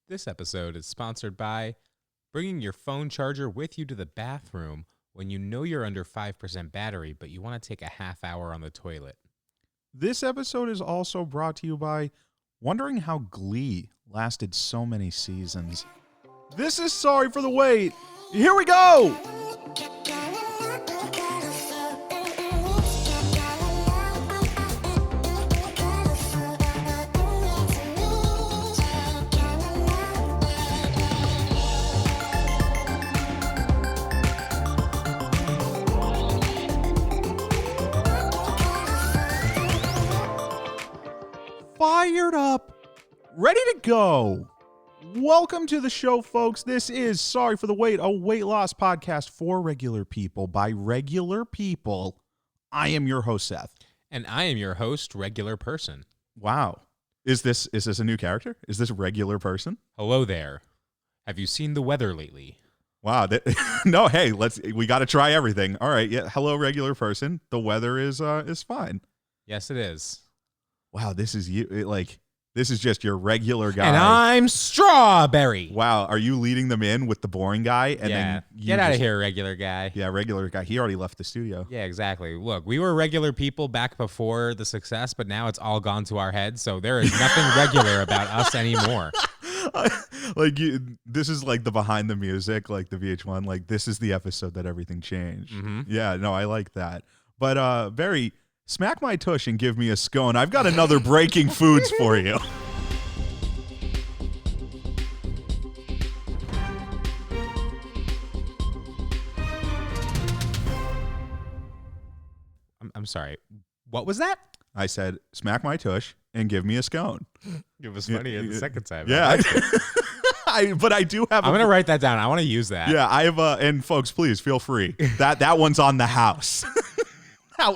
This episode is sponsored by bringing your phone charger with you to the bathroom when you know you're under 5% battery, but you want to take a half hour on the toilet. This episode is also brought to you by wondering how Glee lasted so many seasons. This is Sorry for the Wait. Here we go! Fired up, ready to go. Welcome to the show, folks. This is Sorry for the Wait, a weight loss podcast for regular people by regular people. I am your host, Seth. And I am your host, Regular Person. Wow. Is this a new character? Is this Regular Person? Hello there. Have you seen the weather lately? Wow. No, hey, we got to try everything. All right. Yeah. Hello, Regular Person. The weather is fine. Yes, it is. Wow, this is you. This is just your regular guy. And I'm Strawberry. Wow, are you leading them in with the boring guy? And then get out of here, regular guy. Yeah, regular guy. He already left the studio. Yeah, exactly. Look, we were regular people back before the success, but now it's all gone to our heads, so there is nothing regular about us anymore. This is like the behind the music, like the VH1. Like, this is the episode that everything changed. Mm-hmm. Yeah, no, I like that. But Barry, smack my tush and give me a scone. I've got another breaking foods for you. I'm sorry. What was that? I said, smack my tush and give me a scone. It was funny the second time. Yeah. But I do have. I'm going to write that down. I want to use that. Yeah, I have and folks, please feel free. That one's on the house.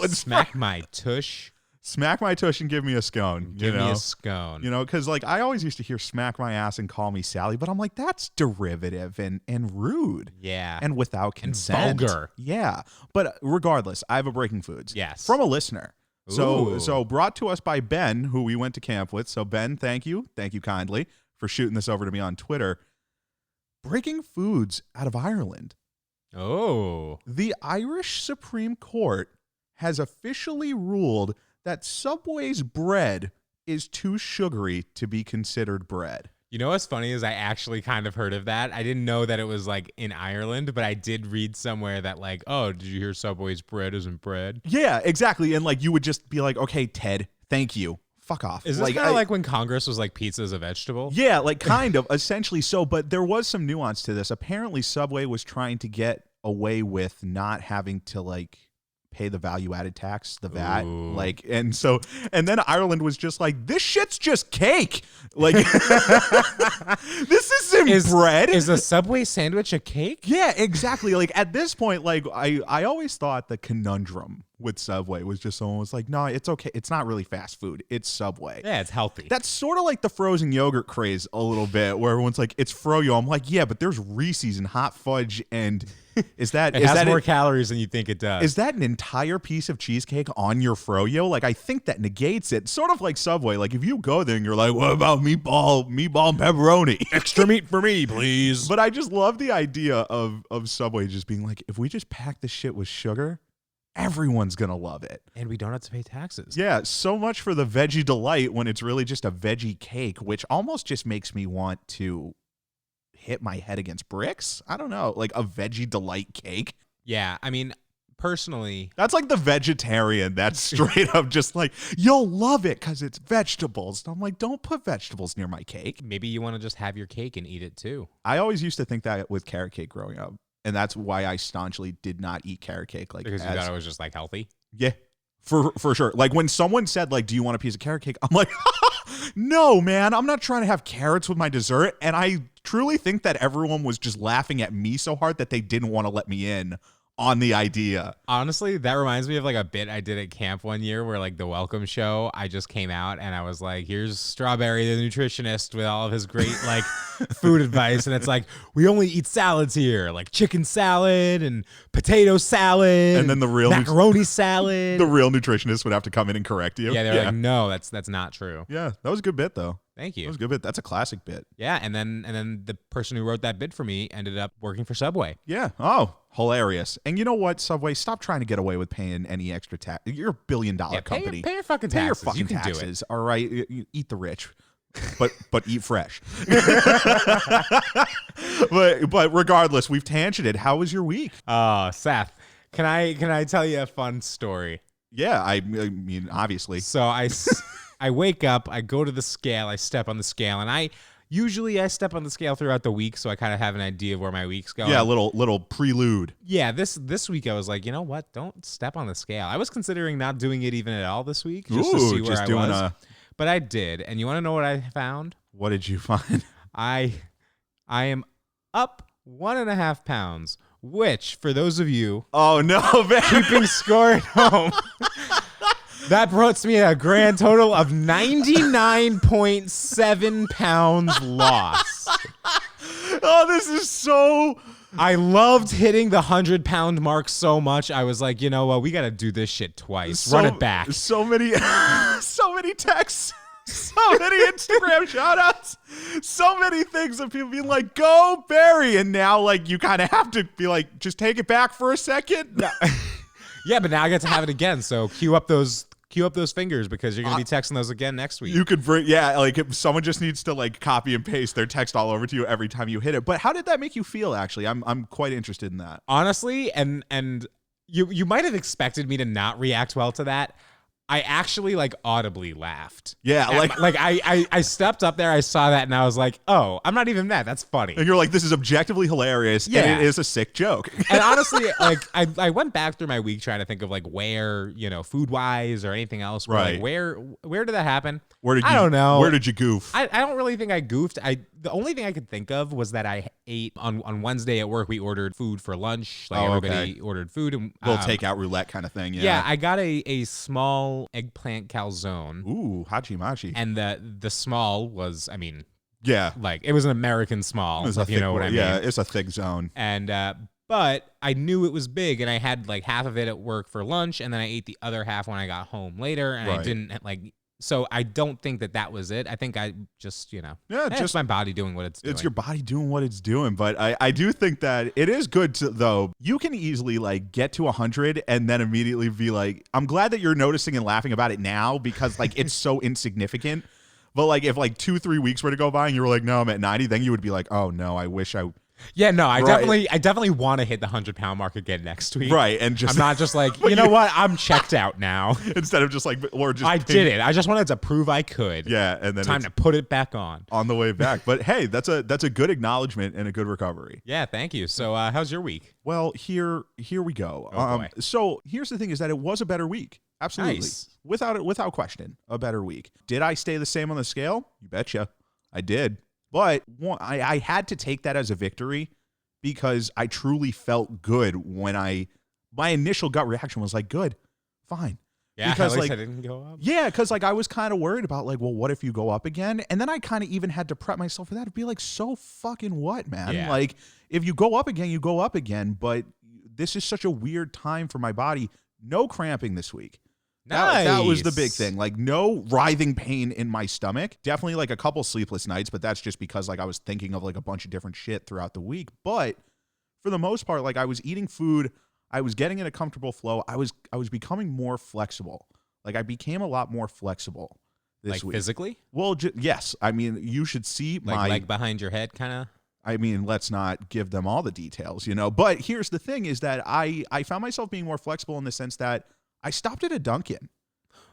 Smack my tush. Smack my tush and give me a scone. Give me a scone. You know, because like I always used to hear smack my ass and call me Sally, but I'm like, that's derivative and rude. Yeah. And without consent. And vulgar. Yeah. But regardless, I have a breaking foods. Yes. From a listener. Ooh. So brought to us by Ben, who we went to camp with. So Ben, thank you. Thank you kindly for shooting this over to me on Twitter. Breaking foods out of Ireland. Oh. The Irish Supreme Court has officially ruled that Subway's bread is too sugary to be considered bread. You know what's funny is I actually kind of heard of that. I didn't know that it was like in Ireland, but I did read somewhere that like, oh, did you hear Subway's bread isn't bread? Yeah, exactly. And like you would just be like, okay, Ted, thank you. Fuck off. Is this kind of like when Congress was like pizza is a vegetable? Yeah, like kind of, essentially so. But there was some nuance to this. Apparently, Subway was trying to get away with not having to like pay the value-added tax, the VAT. Ooh. Like, and then Ireland was just like, this shit's just cake. Like, this isn't bread. Is a Subway sandwich a cake? Yeah, exactly. Like at this point, like I always thought the conundrum with Subway was just someone was like, no, it's okay. It's not really fast food. It's Subway. Yeah, it's healthy. That's sort of like the frozen yogurt craze a little bit, where everyone's like, it's froyo. I'm like, yeah, but there's Reese's and hot fudge, and it has more calories than you think it does. Is that an entire piece of cheesecake on your froyo? Like, I think that negates it. Sort of like Subway. Like, if you go there and you're like, what about meatball and pepperoni? Extra meat for me, please. But I just love the idea of Subway just being like, if we just pack this shit with sugar, everyone's going to love it. And we don't have to pay taxes. Yeah, so much for the veggie delight when it's really just a veggie cake, which almost just makes me want to hit my head against bricks. I don't know, like a veggie delight cake. Yeah, I mean, personally, that's like the vegetarian that's straight up just like, you'll love it because it's vegetables. I'm like, don't put vegetables near my cake. Maybe you want to just have your cake and eat it too. I always used to think that with carrot cake growing up, and that's why I staunchly did not eat carrot cake. Like, because you thought it was just like healthy. Yeah, for sure. Like when someone said like, do you want a piece of carrot cake? I'm like, no, man, I'm not trying to have carrots with my dessert. And I truly think that everyone was just laughing at me so hard that they didn't want to let me in on the idea. Honestly, that reminds me of like a bit I did at camp one year where like the welcome show, I just came out and I was like, here's Strawberry, the nutritionist, with all of his great like food advice. And it's like, we only eat salads here, like chicken salad and potato salad. And then the real macaroni salad. The real nutritionist would have to come in and correct you. Yeah, they're like, no, that's not true. Yeah, that was a good bit though. Thank That you. was a good bit. That's a classic bit. Yeah, and then the person who wrote that bit for me ended up working for Subway. Yeah. Oh, hilarious. And you know what, Subway? Stop trying to get away with paying any extra tax. You're a billion-dollar company. Pay your fucking Pay your taxes. fucking You can taxes. All right. You eat the rich. But eat fresh. but regardless, we've tangented. How was your week? Seth, can I tell you a fun story? Yeah, I mean, obviously. So I wake up, I go to the scale, I step on the scale, and I step on the scale throughout the week, so I kind of have an idea of where my week's going. Yeah, little prelude. Yeah, this week I was like, you know what? Don't step on the scale. I was considering not doing it even at all this week, just to see where I was. But I did, and you want to know what I found? What did you find? I am up 1.5 pounds, which, for those of you keeping score at home, that puts me at a grand total of 99.7 pounds loss. Oh, this is so... I loved hitting the 100-pound mark so much. I was like, you know what? We got to do this shit twice. Run it back. So many texts. So many Instagram shout-outs. So many things of people being like, go Barry. And now, like, you kind of have to be like, just take it back for a second. Yeah, but now I get to have it again. So cue up those fingers, because you're going to be texting those again next week. You could bring, like, if someone just needs to like copy and paste their text all over to you every time you hit it. But how did that make you feel? Actually, I'm quite interested in that. Honestly, and you might have expected me to not react well to that. I actually like audibly laughed. Yeah, I stepped up there, I saw that, and I was like, oh, I'm not even mad. That's funny. And you're like, this is objectively hilarious, and it is a sick joke. And honestly, like I went back through my week trying to think of like where, food wise or anything else. Right. Like, where did that happen? I don't know. Where did you goof? I don't really think I goofed. The only thing I could think of was that I ate on Wednesday at work. We ordered food for lunch. Like everybody ordered food. And, little takeout roulette kind of thing. Yeah, I got a small eggplant calzone. Ooh, hachi machi. And the small was, yeah, like it was an American small. If you know what I mean. Yeah, it's a thick zone. And but I knew it was big, and I had like half of it at work for lunch, and then I ate the other half when I got home later, and I didn't like. So I don't think that was it. I think I just, just my body doing what it's doing. It's your body doing what it's doing. But I do think that it is good to, though. You can easily like get to 100 and then immediately be like, I'm glad that you're noticing and laughing about it now, because like it's so insignificant. But like if like 2-3 weeks were to go by and you were like, no, I'm at 90, then you would be like, oh no, I wish I. Yeah, no, I definitely want to hit the 100-pound mark again next week. Right, and just I'm not just like, you know what, I'm checked out now. Instead of just like, or just I did it. I just wanted to prove I could. Yeah, and then time to put it back on the way back. But hey, that's a good acknowledgement and a good recovery. Yeah, thank you. So, how's your week? Well, here we go. Oh, boy. So here's the thing: is that it was a better week. Absolutely, nice. without question, a better week. Did I stay the same on the scale? You betcha, I did. But I had to take that as a victory, because I truly felt good when my initial gut reaction was like, good, fine. Yeah, because at like least I didn't go up. Yeah, because like I was kind of worried about like, well, what if you go up again? And then I kind of even had to prep myself for that. It'd be like, so fucking what, man? Yeah. Like if you go up again, you go up again. But this is such a weird time for my body. No cramping this week. Nice. That was the big thing. Like no writhing pain in my stomach. Definitely like a couple sleepless nights, but that's just because like I was thinking of like a bunch of different shit throughout the week. But for the most part, like I was eating food, I was getting in a comfortable flow. I was becoming more flexible. Like I became a lot more flexible this week. Physically? Well, yes. I mean, you should see like my leg behind your head, kind of. I mean, let's not give them all the details, But here's the thing: is that I found myself being more flexible in the sense that I stopped at a Dunkin'.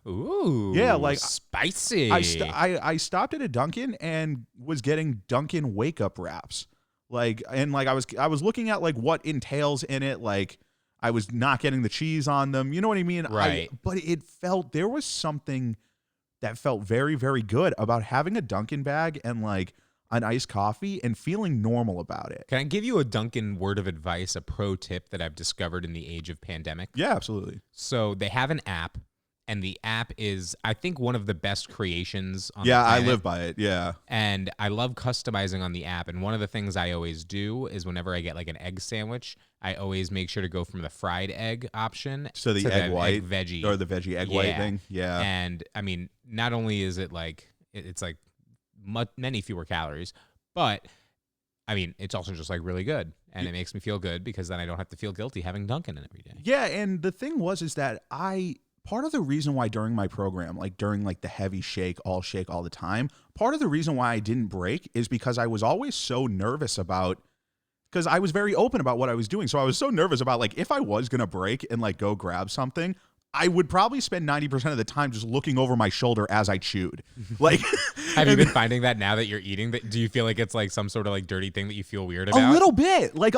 Ooh, yeah, like spicy. I stopped at a Dunkin' and was getting Dunkin' wake up wraps. Like, and like I was looking at like what entails in it. Like I was not getting the cheese on them. You know what I mean? Right. But there was something that felt very, very good about having a Dunkin' bag and like an iced coffee and feeling normal about it. Can I give you a Dunkin' word of advice, a pro tip that I've discovered in the age of pandemic? Yeah, absolutely. So they have an app, and the app is, I think, one of the best creations on Yeah, the planet. I live by it. Yeah. And I love customizing on the app. And one of the things I always do is whenever I get like an egg sandwich, I always make sure to go from the fried egg option to the egg white veggie or the veggie egg white thing. Yeah. And I mean, not only is it like it's like many fewer calories, but I mean, it's also just like really good, and it makes me feel good because then I don't have to feel guilty having Dunkin' every day. Yeah, and the thing is that part of the reason why during my program, like during like the heavy shake all the time, part of the reason why I didn't break is because I was always so nervous because I was very open about what I was doing. So I was so nervous about like if I was going to break and like go grab something, I would probably spend 90% of the time just looking over my shoulder as I chewed. Like, have you been finding that now that you're eating? Do you feel like it's like some sort of like dirty thing that you feel weird about? A little bit. Like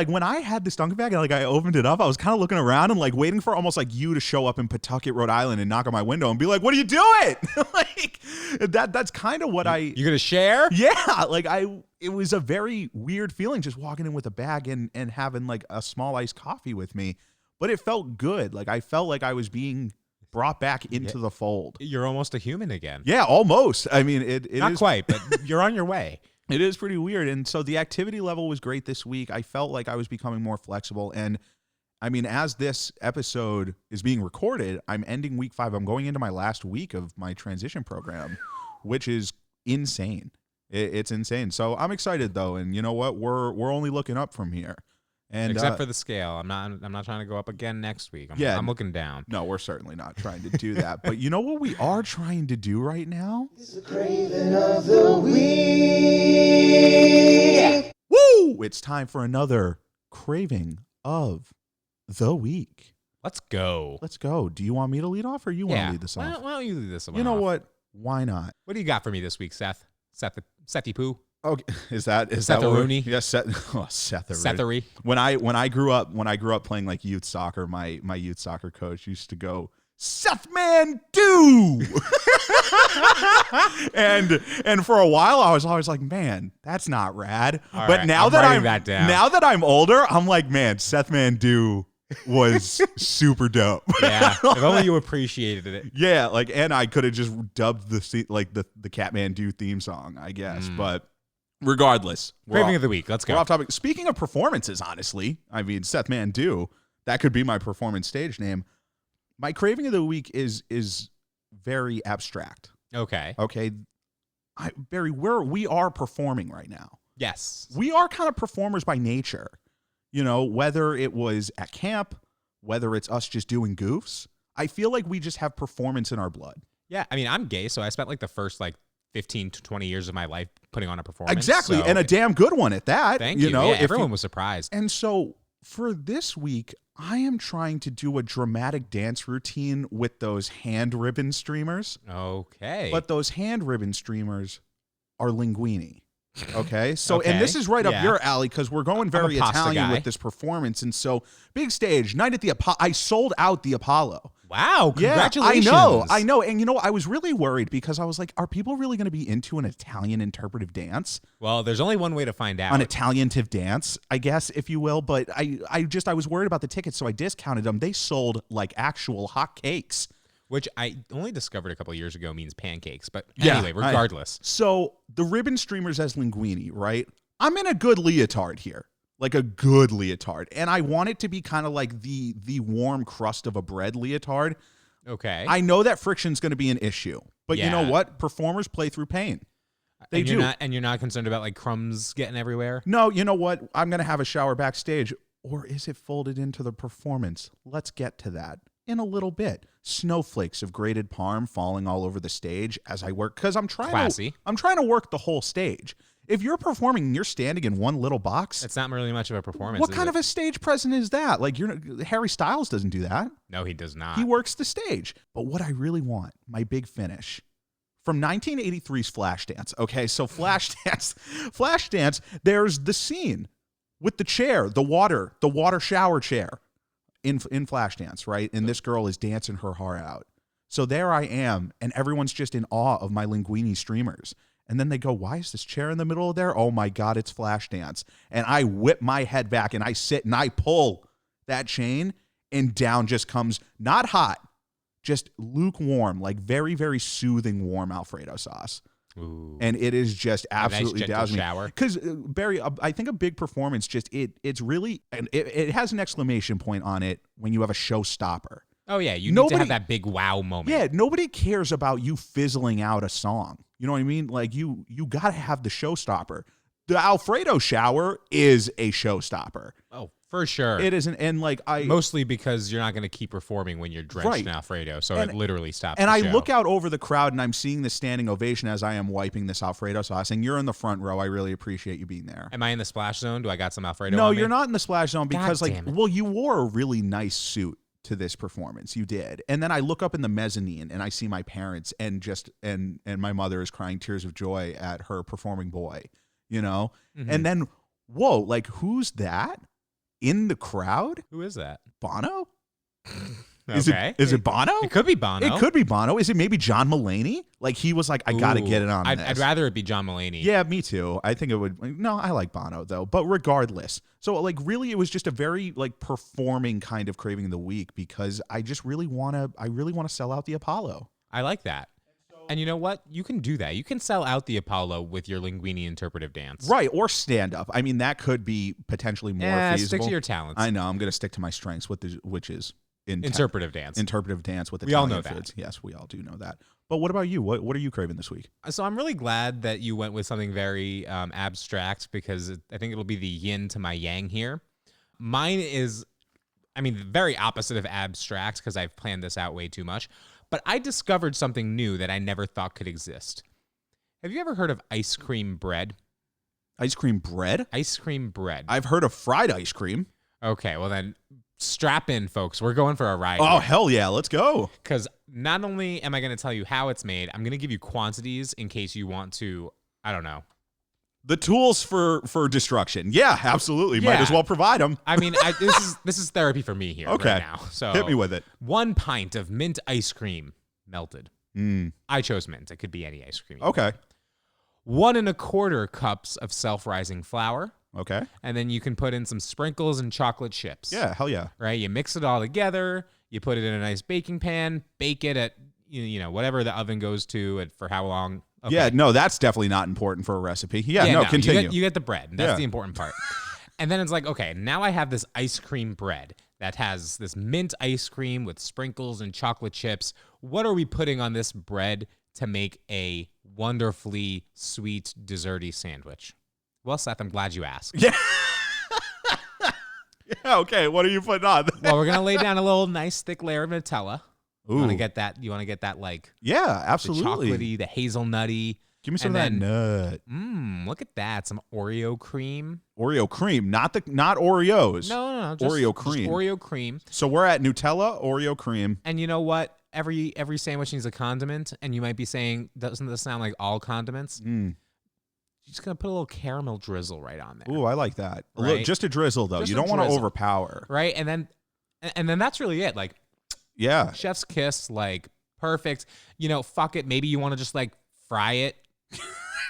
when I had this Dunkin' bag and like I opened it up, I was kind of looking around and like waiting for almost like you to show up in Pawtucket, Rhode Island and knock on my window and be like, "What are you doing?" Like that's kind of what You gonna share? Yeah. Like it was a very weird feeling just walking in with a bag and having like a small iced coffee with me. But it felt good. Like I felt like I was being brought back into the fold. You're almost a human again. Yeah, almost. I mean, it not is quite, but you're on your way. It is pretty weird. And so the activity level was great this week. I felt like I was becoming more flexible. And I mean, as this episode is being recorded, I'm ending week 5. I'm going into my last week of my transition program, which is insane. It's insane. So I'm excited though. And you know what? We're only looking up from here. And except for the scale, I'm not trying to go up again next week. I'm looking down. No, we're certainly not trying to do that. But you know what we are trying to do right now? It's the craving of the week. Woo! It's time for another craving of the week. Let's go. Let's go. Do you want me to lead off, or you want to lead this off? Why don't you lead this off? You know what? Why not? What do you got for me this week, Seth? Sethy Poo? Okay, is that Seth-a-rooney? Yes, Seth-a-rooney. Sethery. When I grew up playing like youth soccer, my youth soccer coach used to go, "Seth man do," and for a while I was always like, man, that's not rad. All but right, now that I'm older, I'm like, man, Seth man do was super dope. Yeah, if only you appreciated it. Yeah, like, and I could have just dubbed the Catman Do theme song, I guess, but. Regardless, craving of the week. Let's go. We're off topic. Speaking of performances, honestly, I mean, Seth Man Do, that could be my performance stage name. My craving of the week is very abstract. Okay. Barry, we are performing right now. Yes. We are kind of performers by nature. You know, whether it was at camp, whether it's us just doing goofs, I feel like we just have performance in our blood. Yeah. I mean, I'm gay, so I spent like the first 15 to 20 years of my life putting on a performance. Exactly, so and a damn good one at that. Thank you. Know, yeah, everyone was surprised. And so for this week, I am trying to do a dramatic dance routine with those hand ribbon streamers. Okay. But those hand ribbon streamers are linguini. Okay. So, and this is right up your alley because we're going very Italian with this performance. And so, big stage, night at the Apollo. I sold out the Apollo. Wow, congratulations. Yeah, I know. And I was really worried because I was like, are people really going to be into an Italian interpretive dance? Well, there's only one way to find out. An Italianative dance, I guess, if you will. But I was worried about the tickets, so I discounted them. They sold like actual hot cakes. Which I only discovered a couple of years ago means pancakes. But anyway, regardless. So the ribbon streamers as linguini, right? I'm in a good leotard here. Like a good leotard. And I want it to be kind of like the warm crust of a bread leotard. Okay. I know that friction's going to be an issue. But you know what? Performers play through pain. They do. And you're not concerned about like crumbs getting everywhere? No, you know what? I'm going to have a shower backstage. Or is it folded into the performance? Let's get to that in a little bit. Snowflakes of grated parm falling all over the stage as I work. Because I'm trying to work the whole stage. If you're performing and you're standing in one little box, it's not really much of a performance. What kind of a stage present is that? Like Harry Styles doesn't do that. No, he does not. He works the stage. But what I really want, my big finish, from 1983's Flashdance. Okay, so Flashdance, there's the scene with the chair, the water shower chair in Flashdance, right? And this girl is dancing her heart out. So there I am, and everyone's just in awe of my linguini streamers. And then they go, why is this chair in the middle of there? Oh my God, it's Flashdance. And I whip my head back and I sit and I pull that chain and down just comes, not hot, just lukewarm, like very, very soothing warm Alfredo sauce. Ooh. And it is just absolutely dousing. Because Barry, I think a big performance it's really, and it has an exclamation point on it when you have a showstopper. Oh, yeah. You need to have that big wow moment. Yeah, nobody cares about you fizzling out a song. You know what I mean? Like, you got to have the showstopper. The Alfredo shower is a showstopper. Oh, for sure. It isn't. And, like, mostly because you're not going to keep performing when you're drenched in Alfredo. So it literally stops And the I show. look out over the crowd, and I'm seeing the standing ovation as I am wiping this Alfredo sauce. And you're in the front row. I really appreciate you being there. Am I in the splash zone? Do I got some Alfredo No, on me? you're not in the splash zone because, God like, damn it. well, you wore a really nice suit to this performance. You did. And then I look up in the mezzanine and I see my parents and my mother is crying tears of joy at her performing boy, you know? Mm-hmm. And then, whoa, like, who's that in the crowd? Who is that? Bono? Okay. Is it Bono? It could be Bono. It could be Bono. Is it maybe John Mulaney? Like, he was like, I got to get it on this. I'd rather it be John Mulaney. Yeah, me too. I think it would. No, I like Bono though. But regardless, so like really, it was just a very like performing kind of craving of the week because I just really want to. I really want to sell out the Apollo. I like that. And you know what? You can do that. You can sell out the Apollo with your Linguini interpretive dance. Right, or stand up. I mean, that could be potentially more feasible. Stick to your talents. I know. I'm going to stick to my strengths, which is interpretive dance. Interpretive dance with we all Italian know foods. that. Yes, we all do know that. But what about you? What are you craving this week? So I'm really glad that you went with something very abstract because I think it'll be the yin to my yang here. Mine is, very opposite of abstract because I've planned this out way too much. But I discovered something new that I never thought could exist. Have you ever heard of ice cream bread? Ice cream bread? Ice cream bread. I've heard of fried ice cream. Okay, well then strap in, folks. We're going for a ride. Oh, hell yeah. Let's go. Because not only am I going to tell you how it's made, I'm going to give you quantities in case you want to, I don't know. The tools for destruction. Yeah, absolutely. Might as well provide them. This is therapy for me here right now. So hit me with it. 1 pint of mint ice cream melted. I chose mint. It could be any ice cream. Okay. 1 1/4 cups of self-rising flour. Okay. And then you can put in some sprinkles and chocolate chips. Yeah, hell yeah. Right? You mix it all together. You put it in a nice baking pan. Bake it at, whatever the oven goes to for how long. Okay. Yeah, no, that's definitely not important for a recipe. Yeah, continue. You get the bread. That's the important part. And then it's like, okay, now I have this ice cream bread that has this mint ice cream with sprinkles and chocolate chips. What are we putting on this bread to make a wonderfully sweet, desserty sandwich? Well, Seth, I'm glad you asked. Yeah. Yeah, okay. What are you putting on? Well, we're gonna lay down a little nice thick layer of Nutella. Ooh. You want to get that like yeah, absolutely. The chocolatey, the hazelnutty. Give me some of that nut. Look at that. Some Oreo cream. Oreo cream, not Oreos. No, Oreo cream. Just Oreo cream. So we're at Nutella, Oreo cream. And you know what? Every sandwich needs a condiment, and you might be saying, doesn't this sound like all condiments? You're just gonna put a little caramel drizzle right on there. Ooh, I like that. Right? Just a drizzle though. Just you a don't want to drizzle. overpower. Right? And then that's really it. Like, yeah. chef's kiss, like perfect. Fuck it. Maybe you want to just like fry it.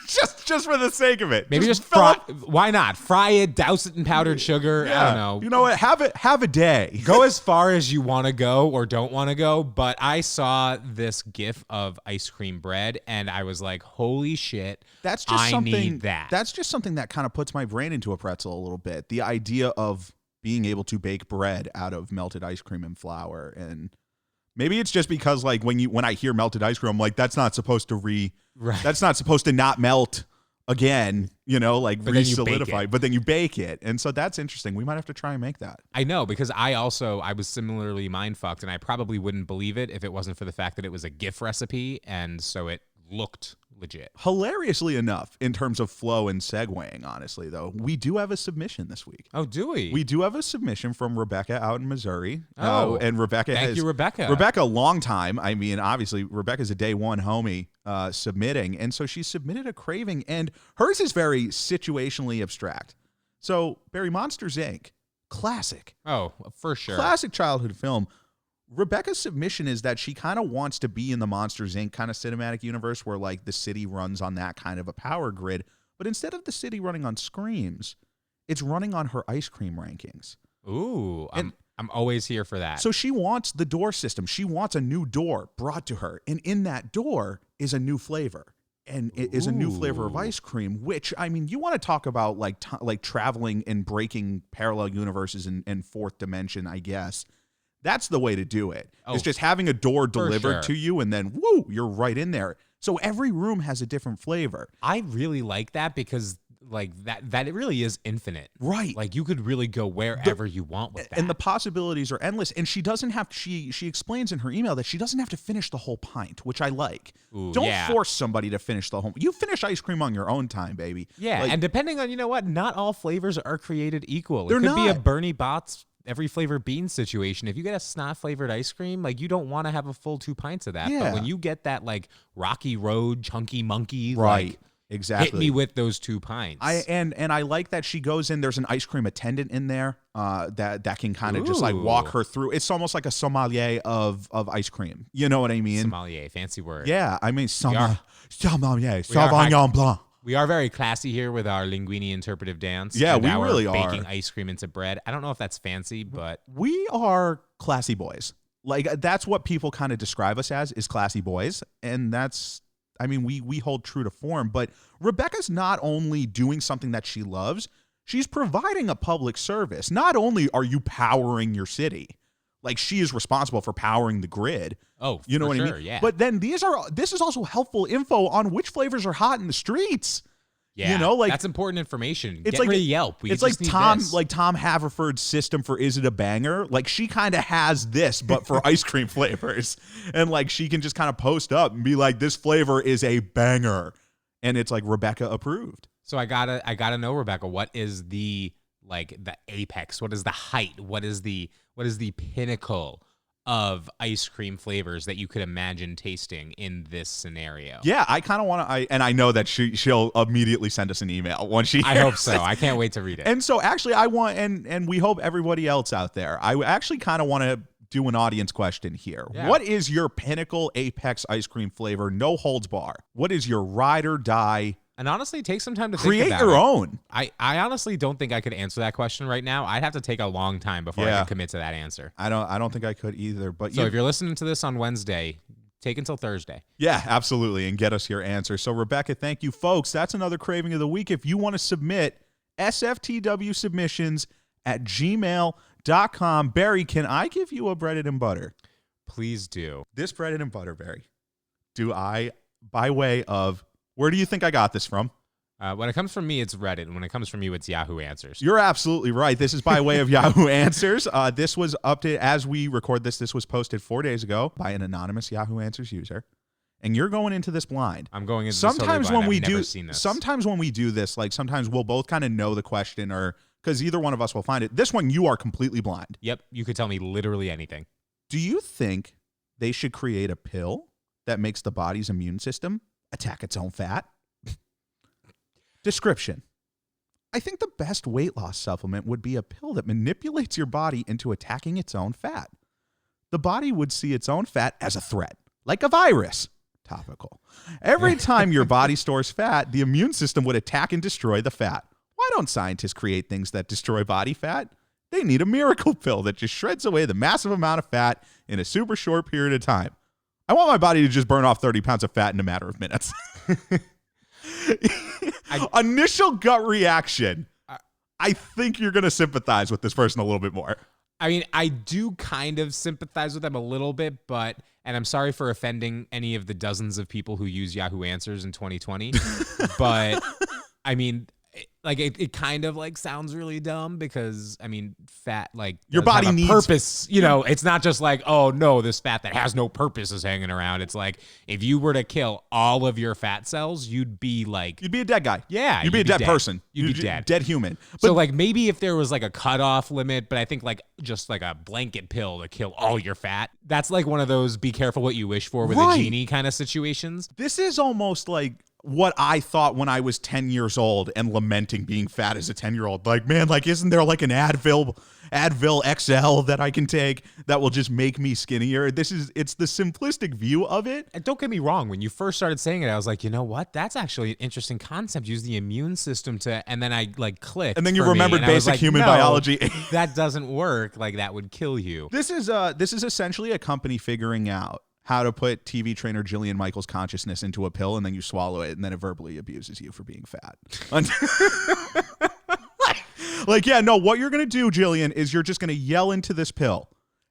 just for the sake of it. Maybe just fry. Why not? Fry it, douse it in powdered sugar. Yeah. I don't know. You know what? Have a day. Go as far as you want to go or don't want to go. But I saw this GIF of ice cream bread and I was like, holy shit. That's just I something need that. That's just something that kind of puts my brain into a pretzel a little bit. The idea of being able to bake bread out of melted ice cream and flour. And maybe it's just because like when I hear melted ice cream, I'm like, that's not supposed to that's not supposed to not melt again, like re-solidify, but then you bake it. And so that's interesting. We might have to try and make that. I know, because I was similarly mind-fucked, and I probably wouldn't believe it if it wasn't for the fact that it was a GIF recipe, and so it looked legit. Hilariously enough, in terms of flow and segueing, honestly, though, we do have a submission this week. Oh, do we? We do have a submission from Rebecca out in Missouri. Oh, and Rebecca thank you, Rebecca. Rebecca, long time. I mean, obviously, Rebecca's a day one homie submitting. And so she submitted a craving, and hers is very situationally abstract. So, Barry, Monsters, Inc., classic. Oh, for sure. Classic childhood film. Rebecca's submission is that she kind of wants to be in the Monsters, Inc. kind of cinematic universe where like the city runs on that kind of a power grid. But instead of the city running on screams, it's running on her ice cream rankings. Ooh, I'm always here for that. So she wants the door system. She wants a new door brought to her. And in that door is a new flavor. And it is a new flavor of ice cream, which, I mean, you want to talk about like traveling and breaking parallel universes and fourth dimension, I guess. That's the way to do it. Oh, it's just having a door delivered sure. to you, and then woo, you're right in there. So every room has a different flavor. I really like that because like that it really is infinite. Right. Like you could really go wherever you want with that. And the possibilities are endless. And she doesn't have she explains in her email that she doesn't have to finish the whole pint, which I like. Ooh, Don't yeah. force somebody to finish the whole. You finish ice cream on your own time, baby. Yeah, Like, and depending on, you know what, not all flavors are created equal. They're It could be a not. Bernie Bott's every flavor bean situation. If you get a snot flavored ice cream, like you don't want to have a full 2 pints of that. Yeah. But when you get that like Rocky Road chunky monkey, right. like, Exactly. hit me with those 2 pints. And I like that she goes in. There's an ice cream attendant in there that can kind of just like walk her through. It's almost like a sommelier of ice cream. You know what I mean? Sommelier, fancy word. Yeah, I mean are- sommelier, Sauvignon Blanc. We are very classy here with our Linguini interpretive dance. Yeah, and we our really baking are. ice cream into bread. I don't know if that's fancy, but We are classy boys. Like that's what people kind of describe us as, is classy boys, and that's. I mean, we hold true to form, but Rebecca's not only doing something that she loves, she's providing a public service. Not only are you powering your city, like she is responsible for powering the grid. oh, You know for what sure, I mean? Yeah. But then this is also helpful info on which flavors are hot in the streets. yeah, you know, like that's important information. it's Get like rid of Yelp. We it's just like need Tom this. Haverford's system for Is It a Banger? Like she kind of has this, but for ice cream flavors, and like she can just kind of post up and be like, "This flavor is a banger," and it's like Rebecca approved. So I gotta know, Rebecca, what is the apex? What is the height? What is the pinnacle of ice cream flavors that you could imagine tasting in this scenario? Yeah, I kind of want to. And I know that she'll immediately send us an email when she. I hope hears so. it. I can't wait to read it. And so actually, I want and we hope everybody else out there. I actually kind of want to do an audience question here. Yeah. What is your pinnacle apex ice cream flavor? No holds bar. What is your ride or die? And honestly, take some time to Create think about your it. own. I honestly don't think I could answer that question right now. I'd have to take a long time before I Yeah. could commit to that answer. I don't think I could either. But So if you're listening to this on Wednesday, take until Thursday. yeah, absolutely, and get us your answer. So Rebecca, thank you, folks. That's another craving of the week. If you want to submit, SFTWSubmissions at gmail.com. Barry, can I give you a breaded and butter? Please do. This breaded and butter, Barry, do I, by way of, where do you think I got this from? When it comes from me, it's Reddit. And when it comes from you, it's Yahoo Answers. You're absolutely right. This is by way of Yahoo Answers. This was updated as we record this. This was posted 4 days ago by an anonymous Yahoo Answers user. And you're going into this blind. I'm going into Sometimes this totally when we blind. I've do, never seen this. sometimes when we do this, like sometimes we'll both kind of know the question, or because either one of us will find it. This one, you are completely blind. Yep, you could tell me literally anything. Do you think they should create a pill that makes the body's immune system attack its own fat? Description. I think the best weight loss supplement would be a pill that manipulates your body into attacking its own fat. The body would see its own fat as a threat, like a virus. Topical. Every time your body stores fat, the immune system would attack and destroy the fat. Why don't scientists create things that destroy body fat? They need a miracle pill that just shreds away the massive amount of fat in a super short period of time. I want my body to just burn off 30 pounds of fat in a matter of minutes. Initial gut reaction. I think you're going to sympathize with this person a little bit more. I mean, I do kind of sympathize with them a little bit, and I'm sorry for offending any of the dozens of people who use Yahoo Answers in 2020, but I mean, it kind of like sounds really dumb because I mean, fat like Your does body have a needs purpose. You know, it's not just like, oh no, this fat that has no purpose is hanging around. It's like if you were to kill all of your fat cells, you'd be like, You'd be a dead guy. Yeah, You'd be a dead person. You'd be dead. Dead human. So like maybe if there was like a cutoff limit, but I think like just like a blanket pill to kill all your fat. That's like one of those be careful what you wish for with a Right. genie kind of situations. This is almost like what I thought when I was 10 years old and lamenting being fat as a 10-year-old. Like, man, like, isn't there like an Advil XL that I can take that will just make me skinnier? It's the simplistic view of it. And don't get me wrong, when you first started saying it, I was like, you know what? That's actually an interesting concept. Use the immune system to, and then I like clicked. And then you for me, remembered and I was basic like, human no, biology. That doesn't work. Like that would kill you. This is essentially a company figuring out how to put TV trainer Jillian Michaels' consciousness into a pill, and then you swallow it, and then it verbally abuses you for being fat. Like, yeah, no, what you're going to do, Jillian, is you're just going to yell into this pill,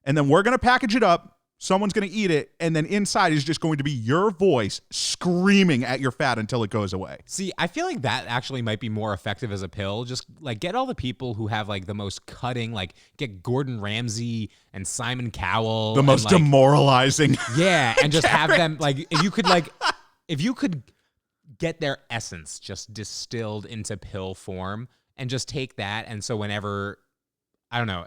and then we're going to package it up. Someone's going to eat it, and then inside is just going to be your voice screaming at your fat until it goes away. See, I feel like that actually might be more effective as a pill. Just like get all the people who have like the most cutting, like get Gordon Ramsay and Simon Cowell. The most demoralizing. Yeah, and just have them like if you could get their essence just distilled into pill form and just take that, and so whenever I don't know.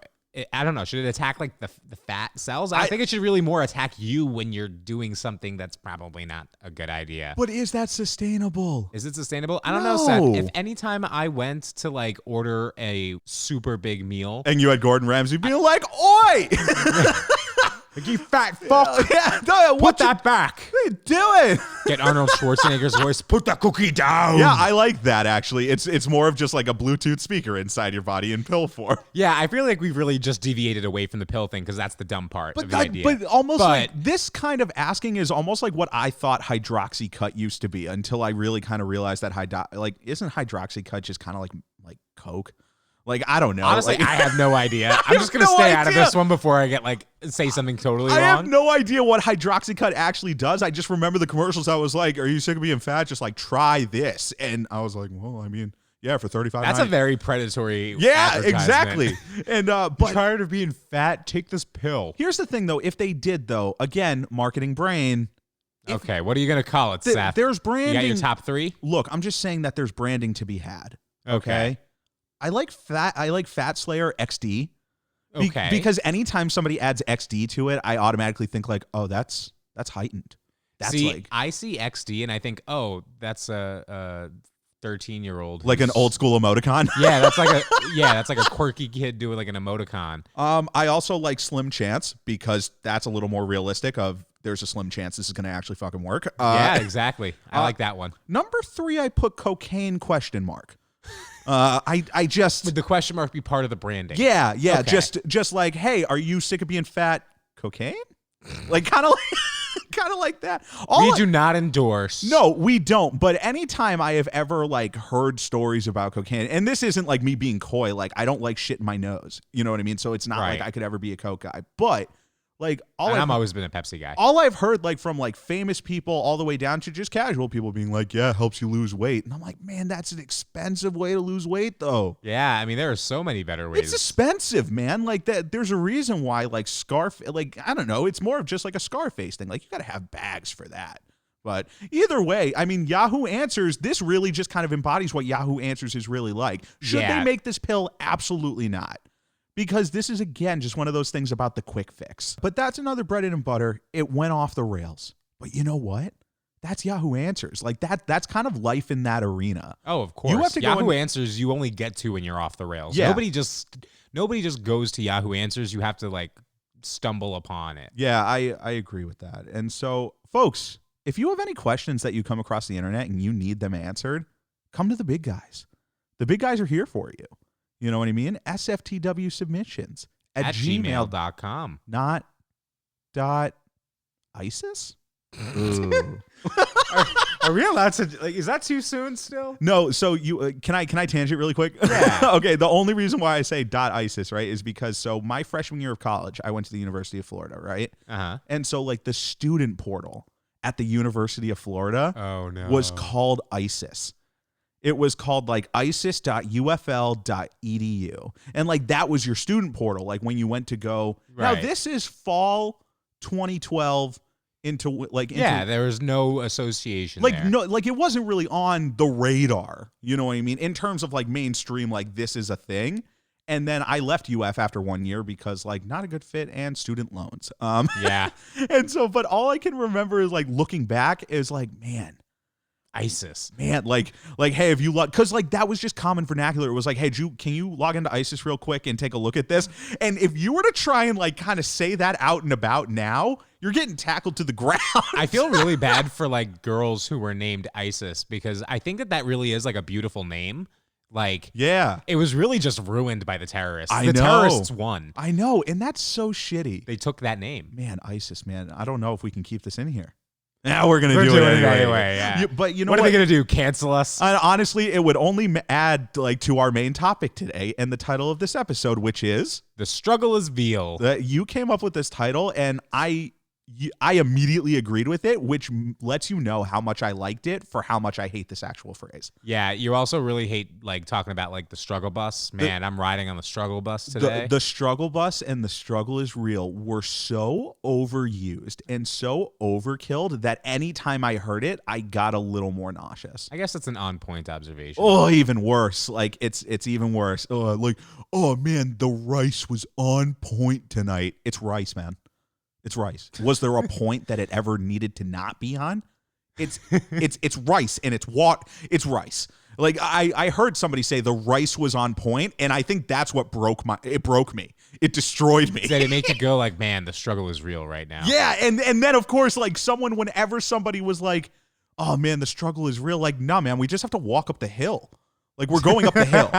Should it attack like the fat cells? I think it should really more attack you when you're doing something that's probably not a good idea. But is that sustainable? Is it sustainable? I don't know, Seth. If anytime I went to like order a super big meal, and you had Gordon Ramsay being like, "Oi, like, you fat fuck, put that back. What are you doing?" Get Arnold Schwarzenegger's voice. Put that cookie down. Yeah, I like that actually. It's more of just like a Bluetooth speaker inside your body in pill form. Yeah, I feel like we've really just deviated away from the pill thing because that's the dumb part of the idea. But like this kind of asking is almost like what I thought hydroxycut used to be until I really kind of realized that isn't hydroxycut just kind of like Coke? Like, I don't know. Honestly, I have no idea. I'm just going to stay out of this one before I get say something totally wrong. I have no idea what hydroxycut actually does. I just remember the commercials. I was like, are you sick of being fat? Just like, try this. And I was like, well, I mean, yeah, for $35. That's a very predatory exactly. And but tired of being fat, take this pill. Here's the thing, though. If they did, though, again, marketing brain. Okay, what are you going to call it, Seth? There's branding. You got your top 3? Look, I'm just saying that there's branding to be had. Okay. I like Fat Slayer XD. Okay. Because anytime somebody adds XD to it, I automatically think like, oh, that's heightened. That's I see XD and I think, oh, that's a 13-year-old. Like an old school emoticon. Yeah, that's like a quirky kid doing like an emoticon. I also like Slim Chance because that's a little more realistic of there's a slim chance this is going to actually fucking work. Yeah, exactly. I like that one. Number 3, I put cocaine ? I just would the question mark be part of the branding? Yeah. Okay. Just like, hey, are you sick of being fat? Cocaine? Like kind of like that. We do not endorse. No, we don't. But anytime I have ever like heard stories about cocaine, and this isn't like me being coy, like I don't like shit in my nose. You know what I mean? So it's not like I could ever be a coke guy. But like I've always been a Pepsi guy. All I've heard like from like famous people all the way down to just casual people being like, yeah, it helps you lose weight. And I'm like, man, that's an expensive way to lose weight though. Yeah, I mean there are so many better ways. It's expensive, man. Like that there's a reason why like I don't know, it's more of just like a Scarface thing. Like you got to have bags for that. But either way, I mean, Yahoo Answers, this really just kind of embodies what Yahoo Answers is really like. Should they make this pill? Absolutely not. Because this is, again, just one of those things about the quick fix. But that's another Breddit and Butter. It went off the rails. But you know what? That's Yahoo Answers. Like that's kind of life in that arena. Oh, of course. You have to Yahoo Answers you only get to when you're off the rails. Yeah. Nobody just goes to Yahoo Answers. You have to like stumble upon it. Yeah, I agree with that. And so, folks, if you have any questions that you come across the internet and you need them answered, come to the big guys. The big guys are here for you. You know what I mean? SFTWSubmissions at gmail.com. Not .ISIS? Are we allowed to? Like, is that too soon still? No. So you can I tangent really quick? Yeah. Okay. The only reason why I say .ISIS, right, is because so my freshman year of college, I went to the University of Florida, right? And so like the student portal at the University of Florida was called ISIS. It was called like isis.ufl.edu. And like that was your student portal, like when you went to go. Right. Now this is fall 2012 into there was no association. Like there. No, like it wasn't really on the radar. You know what I mean? In terms of like mainstream, like this is a thing. And then I left UF after 1 year because like not a good fit and student loans. Yeah. And so, but all I can remember is like looking back is like, man. ISIS, man, like, hey, if you log, because like that was just common vernacular. It was like, hey, Drew, can you log into ISIS real quick and take a look at this? And if you were to try and like kind of say that out and about now, you're getting tackled to the ground. I feel really bad for like girls who were named ISIS because I think that really is like a beautiful name. Like, yeah, it was really just ruined by the terrorists. The terrorists won. I know, and that's so shitty. They took that name. Man, ISIS, man. I don't know if we can keep this in here. Now we're gonna do doing it it anyway. Yeah. But you know what are they gonna do? Cancel us? Honestly, it would only add like to our main topic today and the title of this episode, which is The Struggle is Veal. You came up with this title, and I immediately agreed with it, which lets you know how much I liked it for how much I hate this actual phrase. Yeah, you also really hate like talking about like the struggle bus. Man, I'm riding on the struggle bus today. The struggle bus and the struggle is real were so overused and so overkilled that anytime I heard it, I got a little more nauseous. I guess that's an on-point observation. Oh, even worse. Like it's even worse. Oh man, the rice was on point tonight. It's rice, man. It's rice. Was there a point that it ever needed to not be on? It's rice and it's rice. Like I heard somebody say the rice was on point, and I think that's what broke me. It destroyed me. Did it make you go like, man, the struggle is real right now? Yeah, and then of course, like whenever somebody was like, oh man, the struggle is real, like, nah man, we just have to walk up the hill. Like, we're going up the hill.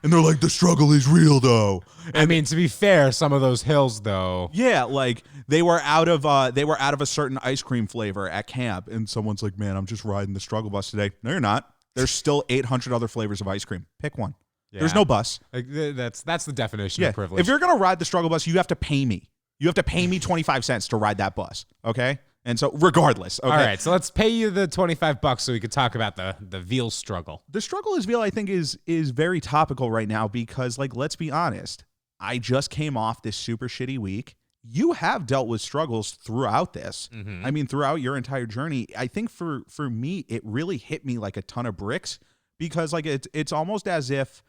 And they're like, the struggle is real, though. And I mean, to be fair, some of those hills, though. Yeah, like, they were out of a certain ice cream flavor at camp. And someone's like, man, I'm just riding the struggle bus today. No, you're not. There's still 800 other flavors of ice cream. Pick one. Yeah. There's no bus. Like, that's the definition of privilege. If you're going to ride the struggle bus, you have to pay me. You have to pay me 25 cents to ride that bus, okay? And so, regardless, okay. All right, so let's pay you the $25 so we could talk about the veal struggle. The struggle is veal, I think, is very topical right now because, like, let's be honest. I just came off this super shitty week. You have dealt with struggles throughout this. Mm-hmm. I mean, throughout your entire journey. I think for me, it really hit me like a ton of bricks because, like, it's almost as if,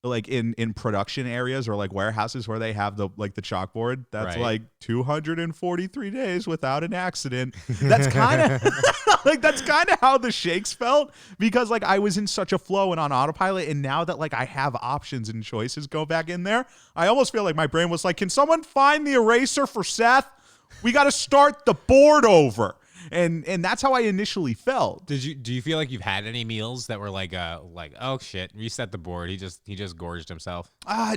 like in production areas or like warehouses where they have the chalkboard that's right. Like 243 days without an accident. That's kind of that's kind of how the shakes felt because like I was in such a flow and on autopilot, and now that like I have options and choices go back in there, I almost feel like my brain was like, can someone find the eraser for Seth? We got to start the board over. And that's how I initially felt. Do you feel like you've had any meals that were like oh shit, reset the board? He just gorged himself.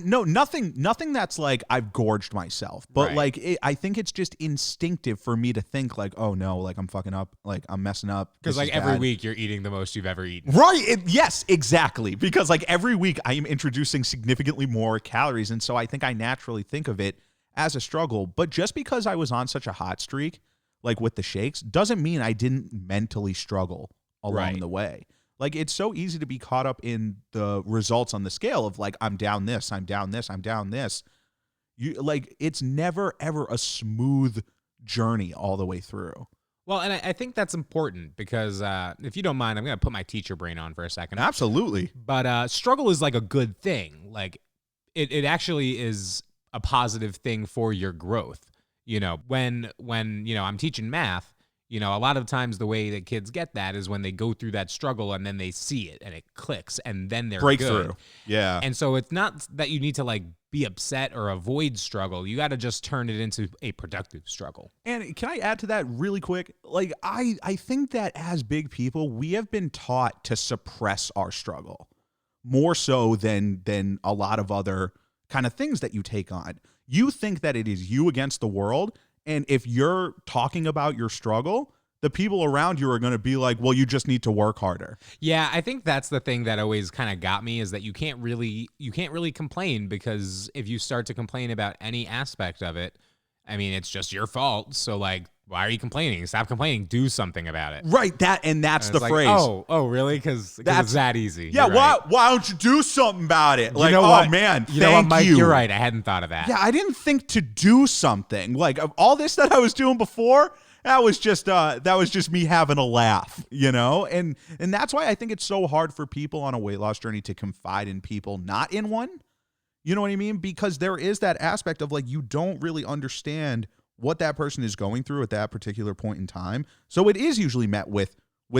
No, nothing that's like I've gorged myself. But right. Like I think it's just instinctive for me to think like, oh no, like I'm fucking up, like I'm messing up. Because like every week you're eating the most you've ever eaten. Right. Yes, exactly. Because like every week I am introducing significantly more calories, and so I think I naturally think of it as a struggle. But just because I was on such a hot streak, like with the shakes, doesn't mean I didn't mentally struggle along the way. Like it's so easy to be caught up in the results on the scale of like, I'm down this, I'm down this, I'm down this. You like, it's never ever a smooth journey all the way through. Well, and I think that's important because if you don't mind, I'm going to put my teacher brain on for a second. Absolutely. But struggle is like a good thing. Like it actually is a positive thing for your growth. You know, when you know, I'm teaching math, you know, a lot of times the way that kids get that is when they go through that struggle and then they see it and it clicks and then they're breakthrough. Good. Yeah. And so it's not that you need to like be upset or avoid struggle. You got to just turn it into a productive struggle. And can I add to that really quick? Like I think that as big people, we have been taught to suppress our struggle more so than a lot of other kind of things that you take on. You think that it is you against the world, and if you're talking about your struggle, the people around you are going to be like, well, you just need to work harder. Yeah, I think that's the thing that always kind of got me is that you can't really complain, because if you start to complain about any aspect of it, I mean, it's just your fault. So like, why are you complaining? Stop complaining. Do something about it. Right. That's the like, phrase. Oh, really? Because it's that easy. Yeah. Right. Why don't you do something about it? Like, you know oh what? man, you know what, Mike? You're right. I hadn't thought of that. Yeah, I didn't think to do something. Like of all this that I was doing before, that was just me having a laugh, you know? And that's why I think it's so hard for people on a weight loss journey to confide in people not in one. You know what I mean? Because there is that aspect of like, you don't really understand what that person is going through at that particular point in time. So it is usually met with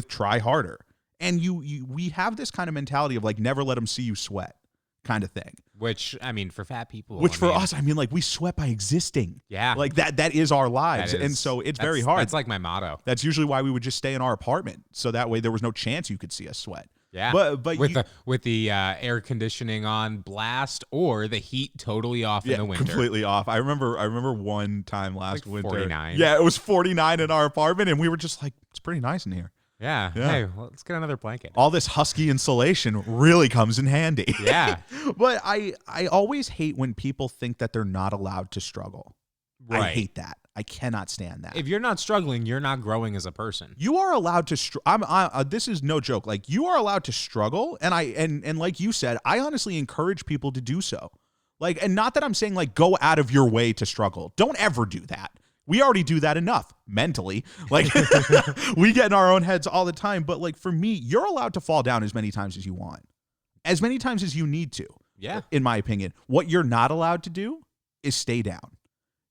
try harder. And we have this kind of mentality of like, never let them see you sweat kind of thing. Which, I mean, for fat people. Which for us, I mean, like we sweat by existing. Yeah. Like that is our lives. And so it's very hard. That's like my motto. That's usually why we would just stay in our apartment. So that way there was no chance you could see us sweat. Yeah, but with the air conditioning on blast or the heat totally off in the winter. Completely off. I remember one time last winter. 49. Yeah, it was 49 in our apartment, and we were just like, it's pretty nice in here. Yeah. Hey, well, let's get another blanket. All this husky insulation really comes in handy. Yeah. But I always hate when people think that they're not allowed to struggle. Right. I hate that. I cannot stand that. If you're not struggling, you're not growing as a person. You are allowed to this is no joke. Like, you are allowed to struggle, and like you said, I honestly encourage people to do so. Like, and not that I'm saying like go out of your way to struggle. Don't ever do that. We already do that enough mentally. Like, we get in our own heads all the time. But like, for me, you're allowed to fall down as many times as you want, as many times as you need to. Yeah. In my opinion, what you're not allowed to do is stay down.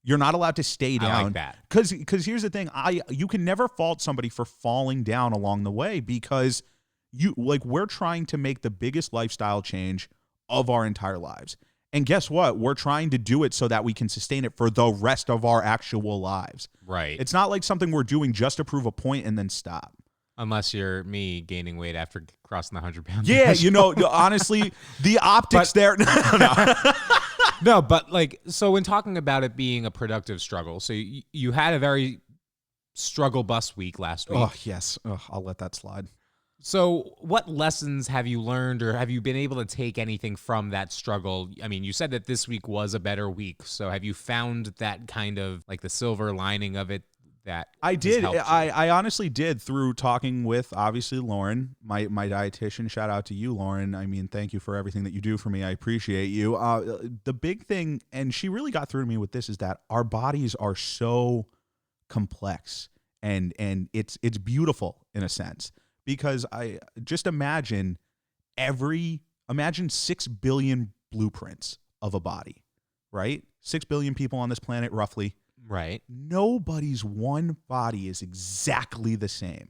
You're not allowed to stay down. I like that. Because here's the thing, you can never fault somebody for falling down along the way, because we're trying to make the biggest lifestyle change of our entire lives. And guess what? We're trying to do it so that we can sustain it for the rest of our actual lives. Right. It's not like something we're doing just to prove a point and then stop. Unless you're me gaining weight after crossing the 100-pound. Yeah, honestly, the optics there. No. No, but like, so when talking about it being a productive struggle, so you had a very struggle bus week last week. Oh, yes. I'll let that slide. So what lessons have you learned, or have you been able to take anything from that struggle? I mean, you said that this week was a better week. So have you found that kind of like the silver lining of it? That I did. I honestly did, through talking with, obviously, Lauren, my dietitian. Shout out to you, Lauren. I mean, thank you for everything that you do for me. I appreciate you. The big thing, and she really got through to me with this, is that our bodies are so complex, and it's beautiful in a sense, because I just imagine 6 billion blueprints of a body, right? 6 billion people on this planet, roughly. Right. Nobody's one body is exactly the same.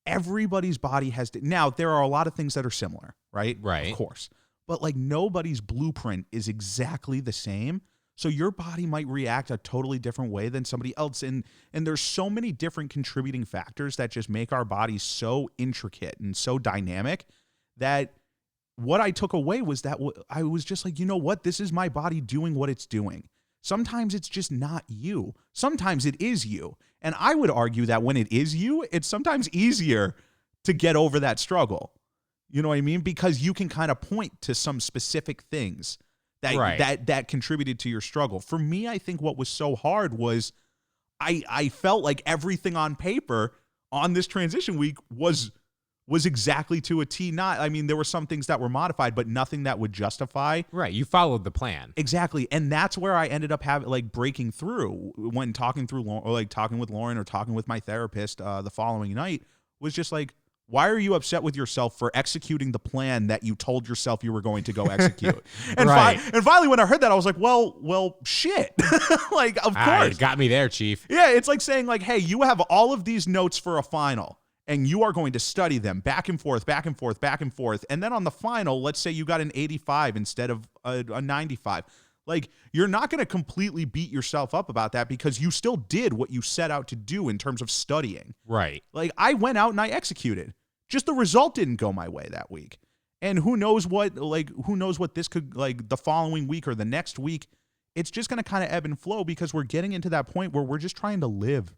Everybody's body has now, there are a lot of things that are similar, right? Right. Of course. But like, nobody's blueprint is exactly the same. So your body might react a totally different way than somebody else. And there's so many different contributing factors that just make our bodies so intricate and so dynamic, that what I took away was that I was just like, you know what? This is my body doing what it's doing. Sometimes it's just not you. Sometimes it is you. And I would argue that when it is you, it's sometimes easier to get over that struggle. You know what I mean? Because you can kind of point to some specific things that contributed to your struggle. For me, I think what was so hard was I felt like everything on paper on this transition week was exactly to a T. I mean, there were some things that were modified, but nothing that would justify. Right. You followed the plan. Exactly. And that's where I ended up breaking through when talking with Lauren, or talking with my therapist the following night, was just like, why are you upset with yourself for executing the plan that you told yourself you were going to go execute? And, right. And finally, when I heard that, I was like, well, shit. Like, of course. Got me there, Chief. Yeah. It's like saying like, hey, you have all of these notes for a final, and you are going to study them back and forth, back and forth, back and forth. And then on the final, let's say you got an 85 instead of a 95. Like, you're not going to completely beat yourself up about that, because you still did what you set out to do in terms of studying. Right. Like, I went out and I executed. Just the result didn't go my way that week. And who knows what this could, like, the following week or the next week, it's just going to kind of ebb and flow, because we're getting into that point where we're just trying to live.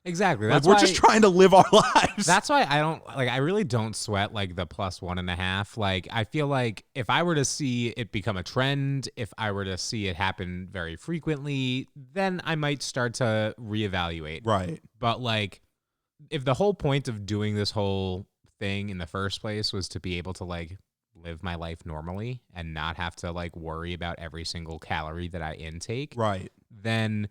Exactly. Like, we're just trying to live our lives. That's why I really don't sweat like the +1.5. Like, I feel like if I were to see it become a trend, if I were to see it happen very frequently, then I might start to reevaluate. Right. But like, if the whole point of doing this whole thing in the first place was to be able to like live my life normally and not have to like worry about every single calorie that I intake, right, then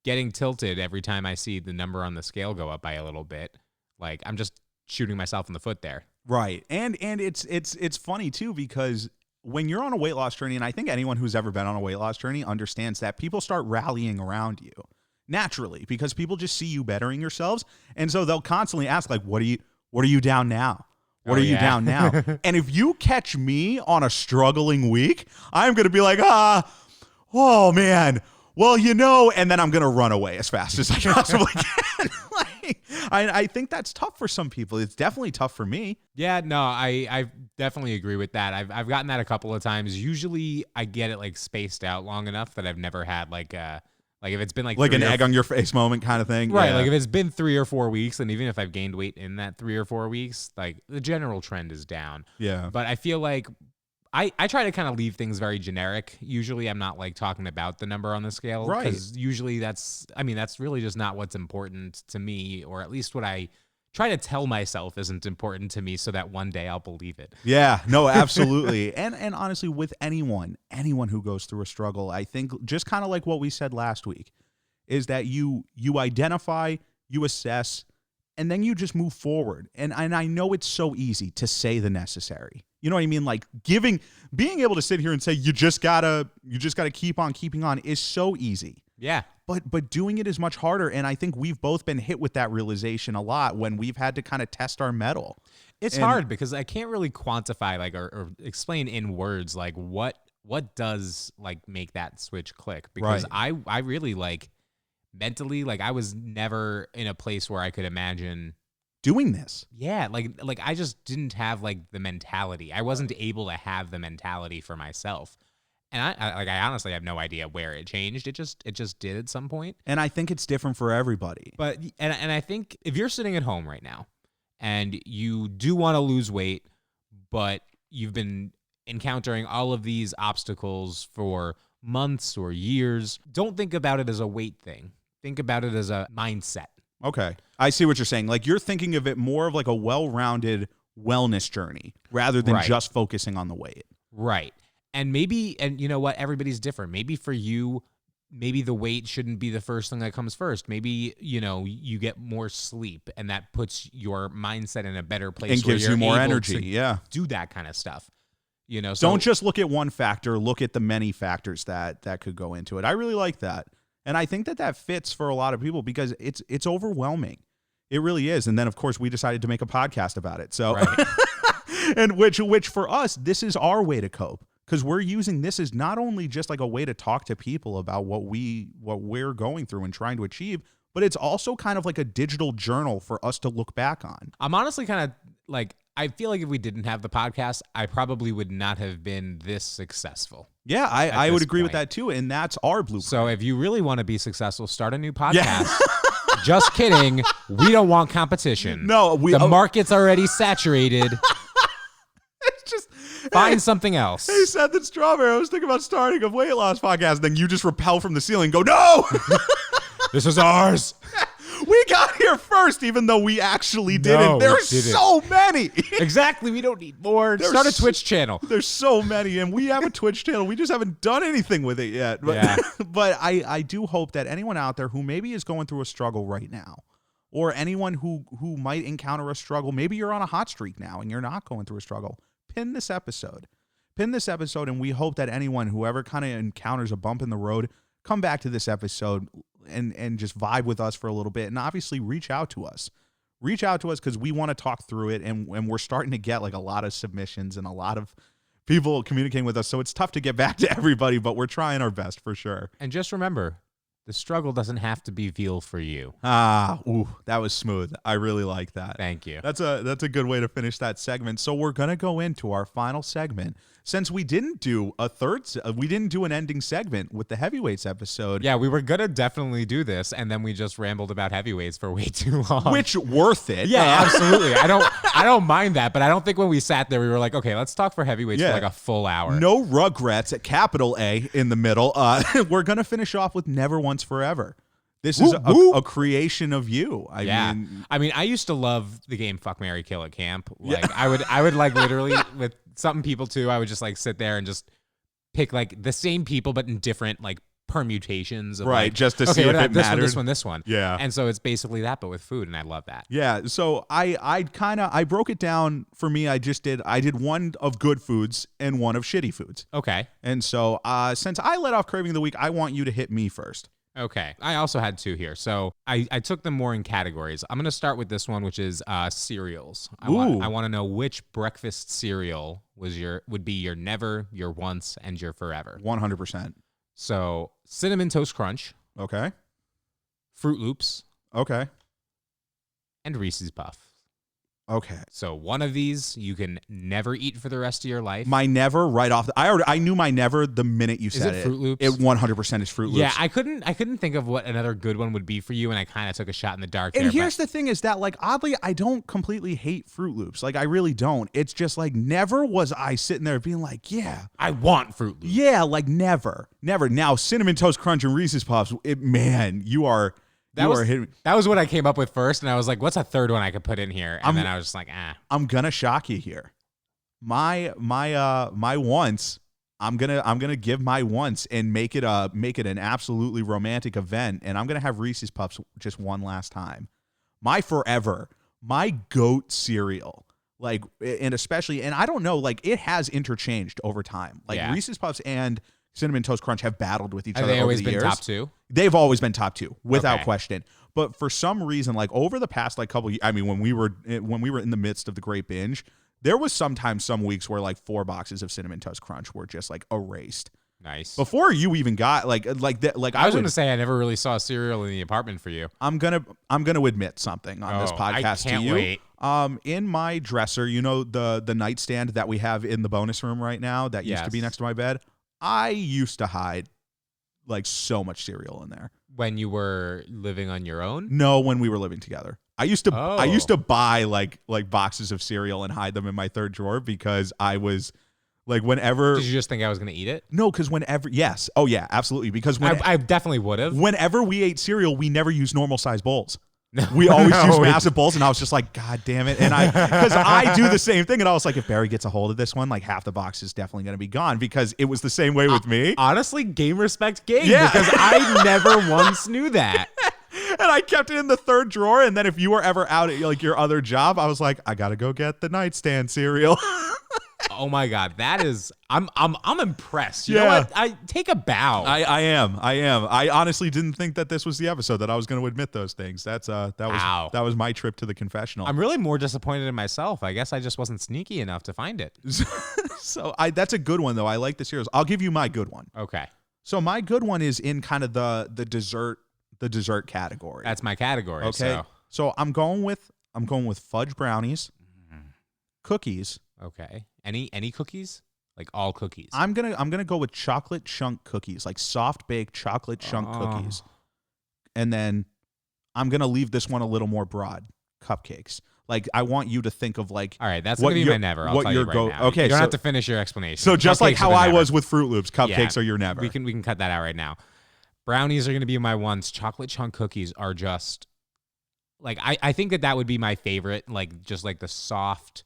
getting tilted every time I see the number on the scale go up by a little bit, like, I'm just shooting myself in the foot there. Right. And it's funny too, because when you're on a weight loss journey, and I think anyone who's ever been on a weight loss journey understands that people start rallying around you naturally, because people just see you bettering yourselves. And so they'll constantly ask, like, what are you down now? What are you down now? And if you catch me on a struggling week, I'm going to be like, oh man, well, and then I'm going to run away as fast as I possibly can. I think that's tough for some people. It's definitely tough for me. Yeah, no, I definitely agree with that. I've gotten that a couple of times. Usually I get it like spaced out long enough that I've never had like if it's been like Like an egg on your face moment kind of thing. Right, Yeah. like if it's been 3 or 4 weeks, and even if I've gained weight in that 3 or 4 weeks, like the general trend is down. Yeah. But I feel like I try to kind of leave things very generic. Usually I'm not like talking about the number on the scale. Right. Because usually that's really just not what's important to me, or at least what I try to tell myself isn't important to me, so that one day I'll believe it. Yeah, no, absolutely. and honestly, with anyone who goes through a struggle, I think just kind of like what we said last week, is that you identify, you assess, and then you just move forward. And I know it's so easy to say the necessary. You know what I mean? Like being able to sit here and say you just gotta keep on keeping on is so easy. Yeah. But doing it is much harder, and I think we've both been hit with that realization a lot when we've had to kind of test our mettle. It's hard because I can't really quantify or explain in words like what does like make that switch click, because I really like mentally, like I was never in a place where I could imagine doing this. Yeah, like I just didn't have like the mentality. I wasn't able to have the mentality for myself. And I honestly have no idea where it changed. It just did at some point. And I think it's different for everybody. But and I think if you're sitting at home right now and you do want to lose weight, but you've been encountering all of these obstacles for months or years, don't think about it as a weight thing. Think about it as a mindset. Okay. I see what you're saying. Like you're thinking of it more of like a well-rounded wellness journey rather than just focusing on the weight. Right. And you know what? Everybody's different. Maybe for you, maybe the weight shouldn't be the first thing that comes first. Maybe, you get more sleep and that puts your mindset in a better place. And gives you more energy. Yeah. Do that kind of stuff. So don't just look at one factor, look at the many factors that could go into it. I really like that. And I think that fits for a lot of people because it's overwhelming. It really is. And then of course we decided to make a podcast about it. So, right. and which for us, this is our way to cope. Because we're using this as not only just like a way to talk to people about what we're going through and trying to achieve, but it's also kind of like a digital journal for us to look back on. I'm honestly kind of like, I feel like if we didn't have the podcast, I probably would not have been this successful. Yeah, I would agree with that too. And that's our blueprint. So if you really want to be successful, start a new podcast. Yeah. Just kidding. We don't want competition. No, the market's already saturated. Find something else. Hey, Seth and Strawberry, I was thinking about starting a weight loss podcast, and then you just rappel from the ceiling and go, no! This is ours. We got here first, even though we actually didn't. There's so many. Exactly. We don't need more. Start a Twitch channel. There's so many, and we have a Twitch channel. We just haven't done anything with it yet. But, yeah. But I do hope that anyone out there who maybe is going through a struggle right now, or anyone who might encounter a struggle, maybe you're on a hot streak now and you're not going through a struggle, pin this episode, and we hope that whoever kind of encounters a bump in the road, come back to this episode and just vibe with us for a little bit, and obviously reach out to us because we want to talk through it, and we're starting to get like a lot of submissions and a lot of people communicating with us, so it's tough to get back to everybody, but we're trying our best for sure. And just remember, the struggle doesn't have to be veal for you. That was smooth. I really like that. Thank you. That's a good way to finish that segment. So we're going to go into our final segment. Since we didn't do an ending segment with the heavyweights episode. Yeah, we were going to definitely do this, and then we just rambled about heavyweights for way too long. Which worth it. Yeah, absolutely. I don't mind that, but I don't think when we sat there, we were like, okay, let's talk for heavyweights for like a full hour. No regrets at capital A in the middle. We're going to finish off with Never Once Forever. This is a creation of you. I mean, I used to love the game Fuck, Marry, Kill at camp. Like I would like literally with some people too. I would just like sit there and just pick like the same people but in different like permutations. Of, right, like, just to see if it mattered. This one. Yeah. And so it's basically that, but with food, and I love that. Yeah. So I broke it down for me. I did one of good foods and one of shitty foods. Okay. And so since I let off craving of the week, I want you to hit me first. Okay. I also had two here. So I took them more in categories. I'm going to start with this one, which is cereals. I want to know which breakfast cereal would be your never, your once, and your forever. 100%. So Cinnamon Toast Crunch. Okay. Fruit Loops. Okay. and Reese's Puffs. Okay. So one of these you can never eat for the rest of your life. My never right off. I knew my never the minute you said it. Is it Fruit Loops? It 100% is Fruit Loops. Yeah, I couldn't think of what another good one would be for you, and I kind of took a shot in the dark. And there, here's the thing is that, like, oddly, I don't completely hate Fruit Loops. Like, I really don't. It's just, like, never was I sitting there being like, yeah. I want Fruit Loops. Yeah, like, never. Never. Now, Cinnamon Toast Crunch and Reese's Puffs, man, you are hitting me. That was what I came up with first, and I was like, what's a third one I could put in here? And then I was just like, I'm gonna shock you here. My once, I'm gonna give my once and make it an absolutely romantic event, and I'm gonna have Reese's Puffs just one last time. My forever, my goat cereal, like, and especially, and I don't know, like, it has interchanged over time. Like, Reese's Puffs and Cinnamon Toast Crunch have battled with each other over the years. Have they always been top two? They've always been top two, without question. But for some reason, like, over the past like couple, I mean, when we were in the midst of the Great Binge, there was sometimes some weeks where like 4 boxes of Cinnamon Toast Crunch were just like erased. Nice. Before you even got like that, like I was going to say I never really saw cereal in the apartment for you. I'm gonna admit something on this podcast I can't to you. Wait. In my dresser, you know, the nightstand that we have in the bonus room right now that used to be next to my bed. I used to hide like so much cereal in there. When you were living on your own? No, when we were living together. I used to buy like boxes of cereal and hide them in my third drawer because I was like, whenever. Did you just think I was going to eat it? No, because whenever, yes. Oh yeah, absolutely. Because I definitely would have. Whenever we ate cereal, we never used normal size bowls. We always use massive bowls, and I was just like, God damn it. And because I do the same thing, and I was like, if Barry gets a hold of this one, like half the box is definitely going to be gone, because it was the same way with me. Honestly, game respect game, because I never once knew that. And I kept it in the third drawer, and then if you were ever out at like your other job, I was like, I got to go get the nightstand cereal. Oh my God, that is, I'm impressed. You know what? I take a bow. I am. I honestly didn't think that this was the episode that I was going to admit those things. That was my trip to the confessional. I'm really more disappointed in myself. I guess I just wasn't sneaky enough to find it. So that's a good one though. I like the cereals. I'll give you my good one. Okay. So my good one is in kind of the dessert category. That's my category. Okay. So I'm going with fudge brownies, cookies. Okay. Any cookies? Like all cookies? I'm gonna go with chocolate chunk cookies, like soft baked chocolate chunk cookies, and then I'm gonna leave this one a little more broad. Cupcakes. Like, I want you to think of like. All right, that's gonna be my never. I'll tell you right now. Okay, you don't have to finish your explanation. So just like how I was with Fruit Loops, cupcakes are your never. We can cut that out right now. Brownies are gonna be my ones. Chocolate chunk cookies are just. Like, I think that would be my favorite, like, just like the soft.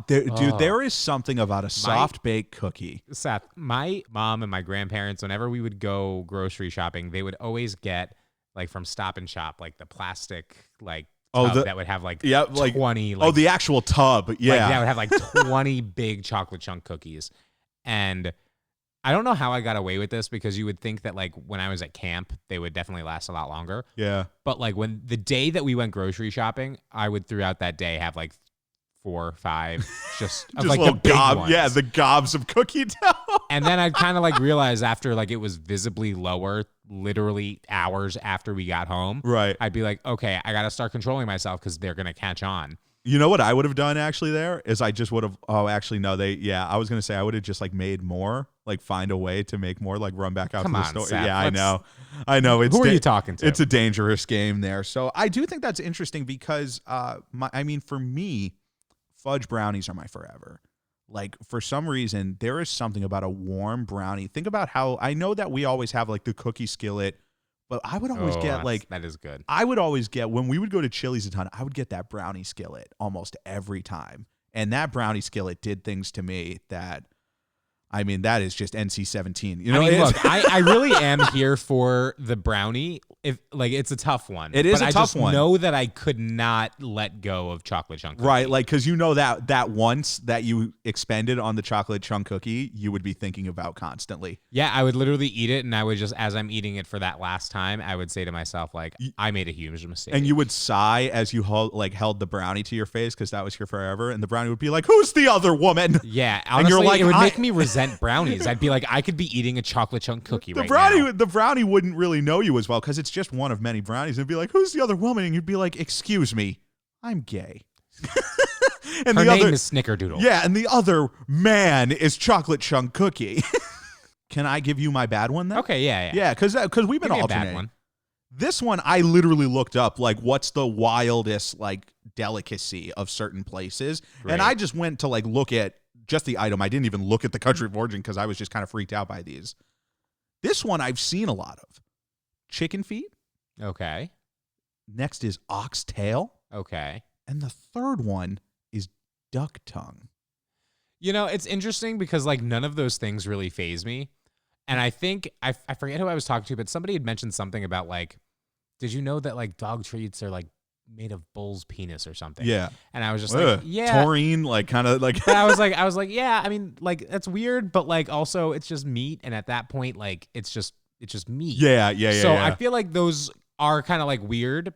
Dude, there is something about a soft baked cookie. Seth, my mom and my grandparents, whenever we would go grocery shopping, they would always get, like, from Stop and Shop, like the plastic, like, tub that would have, like, 20. Like, the actual tub. Yeah. Like, that would have, like, 20 big chocolate chunk cookies. And I don't know how I got away with this, because you would think that, like, when I was at camp, they would definitely last a lot longer. Yeah. But, like, when the day that we went grocery shopping, I would throughout that day have, like, 4 or 5 just of, like, the big ones. Yeah, the gobs of cookie dough. And then I'd kind of, like, realize after, like, it was visibly lower, literally hours after we got home. Right. I'd be like, okay, I got to start controlling myself, because they're going to catch on. You know what I would have done actually there is I just would have, I was going to say I would have just like made more, like find a way to make more, like run back out to the store. Seth, yeah, I know. Who are you talking to? It's a dangerous game there. So I do think that's interesting because, for me, fudge brownies are my forever. Like, for some reason, there is something about a warm brownie. Think about how, I know that we always have like the cookie skillet, but I would always get like, that is good. I would always get, when we would go to Chili's a ton, I would get that brownie skillet almost every time. And that brownie skillet did things to me that, that is just NC-17. You know, look, I really am here for the brownie. If like, it's a tough one. It is a tough one. I just know that I could not let go of chocolate chunk cookie. Right, like, because you know that once that you expended on the chocolate chunk cookie, you would be thinking about constantly. Yeah, I would literally eat it, and I would just, as I'm eating it for that last time, I would say to myself, like, I made a huge mistake. And you would sigh as you held the brownie to your face, because that was your forever, and the brownie would be like, who's the other woman? Yeah, honestly, and you're like, it would make me resent brownies. I'd be like, I could be eating a chocolate chunk cookie right now. The brownie wouldn't really know you as well, because it's just one of many brownies. It'd be like, who's the other woman? And you'd be like, excuse me, I'm gay. And her name is Snickerdoodle. Yeah, and the other man is Chocolate Chunk Cookie. Can I give you my bad one then? Okay, yeah. Yeah, because we've been Give me a alternating. bad one. This one, I literally looked up, like, what's the wildest, like, delicacy of certain places. Right. And I just went to, like, look at just the item. I didn't even look at the country of origin because I was just kind of freaked out by these. This one I've seen a lot of. Chicken feet. Okay. Next is oxtail. Okay. And the third one is duck tongue. You know, it's interesting because, like, none of those things really faze me. And I think, I forget who I was talking to, but somebody had mentioned something about, like, did you know that, like, dog treats are, like, made of bull's penis or something? Yeah. And I was just like, yeah. Taurine, like, kind of like. But I was like, yeah, I mean, like, that's weird, but, like, also it's just meat. And at that point, like, it's just meat. Yeah. So yeah. I feel like those are kind of, like, weird.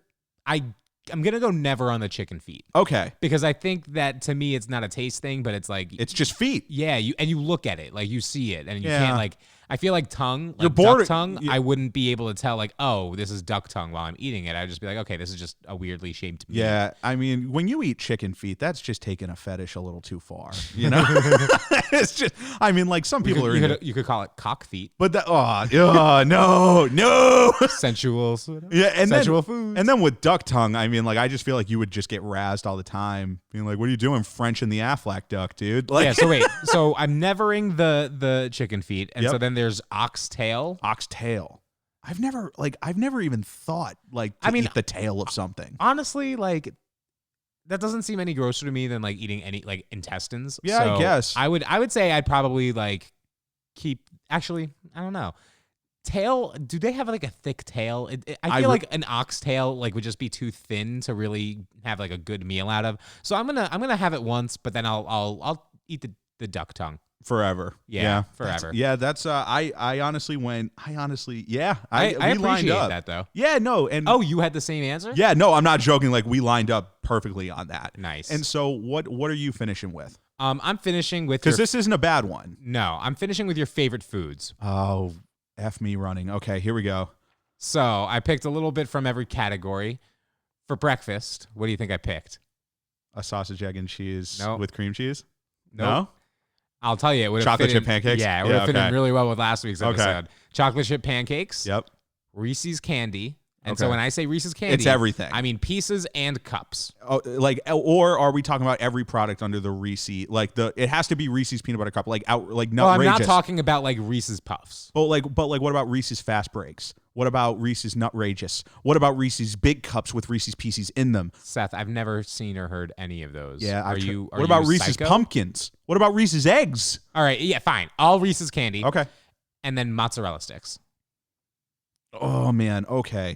I'm going to go never on the chicken feet. Okay. Because I think that, to me, it's not a taste thing, but it's like. It's just feet. Yeah, you look at it, like, you see it, and you Yeah. can't, like, I feel like tongue, You're like bored. duck tongue, Yeah. I wouldn't be able to tell, like, oh, this is duck tongue while I'm eating it. I'd just be like, okay, this is just a weirdly shaped meat. Yeah, I mean, when you eat chicken feet, that's just taking a fetish a little too far, you know? It's just, I mean, like, some people are into You could call it cock feet. but that, no. Sensual. Yeah, and sensual then, foods. And then with duck tongue, I mean, like, I just feel like you would just get razzed all the time, being like, what are you doing French in the Aflac duck, dude? Like, Yeah, so wait. So I'm nevering the chicken feet, and Yep. so then there's oxtail. oxtail. I've never even thought, like, to eat the tail of something. Honestly, like, that doesn't seem any grosser to me than, like, eating any, like, intestines. Yeah, So I guess. I would say I'd probably, like, keep. Actually, I don't know. Tail? Do they have, like, a thick tail? I feel like an oxtail, like, would just be too thin to really have, like, a good meal out of. So I'm gonna have it once, but then I'll eat the duck tongue. Forever. Yeah, forever. That's I honestly went. I I we lined appreciate up. that, though. Yeah, no, and Oh, you had the same answer? yeah, no, I'm not joking. Like, we lined up perfectly on that. Nice. And so, what are you finishing with? I'm finishing with Because this isn't a bad one. No, I'm finishing with your favorite foods. Oh, F me running. Okay, here we go. So I picked a little bit from every category. For breakfast, what do you think I picked? A sausage, egg, and cheese Nope. with cream cheese. Nope. No. I'll tell you, it would have Chocolate fit chip in, pancakes? Yeah, it would Yeah, have fit in okay. really well with last week's Okay. episode. Chocolate chip pancakes, Yep. Reese's candy, and so Okay. when I say Reese's candy, It's everything. I mean pieces and cups. Oh, like, or are we talking about every product under the Reese? Like, it has to be Reese's peanut butter cup. Like, like Well, I'm nutrageous. not talking about like Reese's Puffs. But what about Reese's Fast Breaks? What about Reese's Nutrageous? What about Reese's Big Cups with Reese's Pieces in them? Seth, I've never seen or heard any of those. Yeah. Are what about you Reese's psycho? Pumpkins? What about Reese's Eggs? All right, yeah, fine. All Reese's candy. Okay. And then mozzarella sticks. Oh, man. Okay.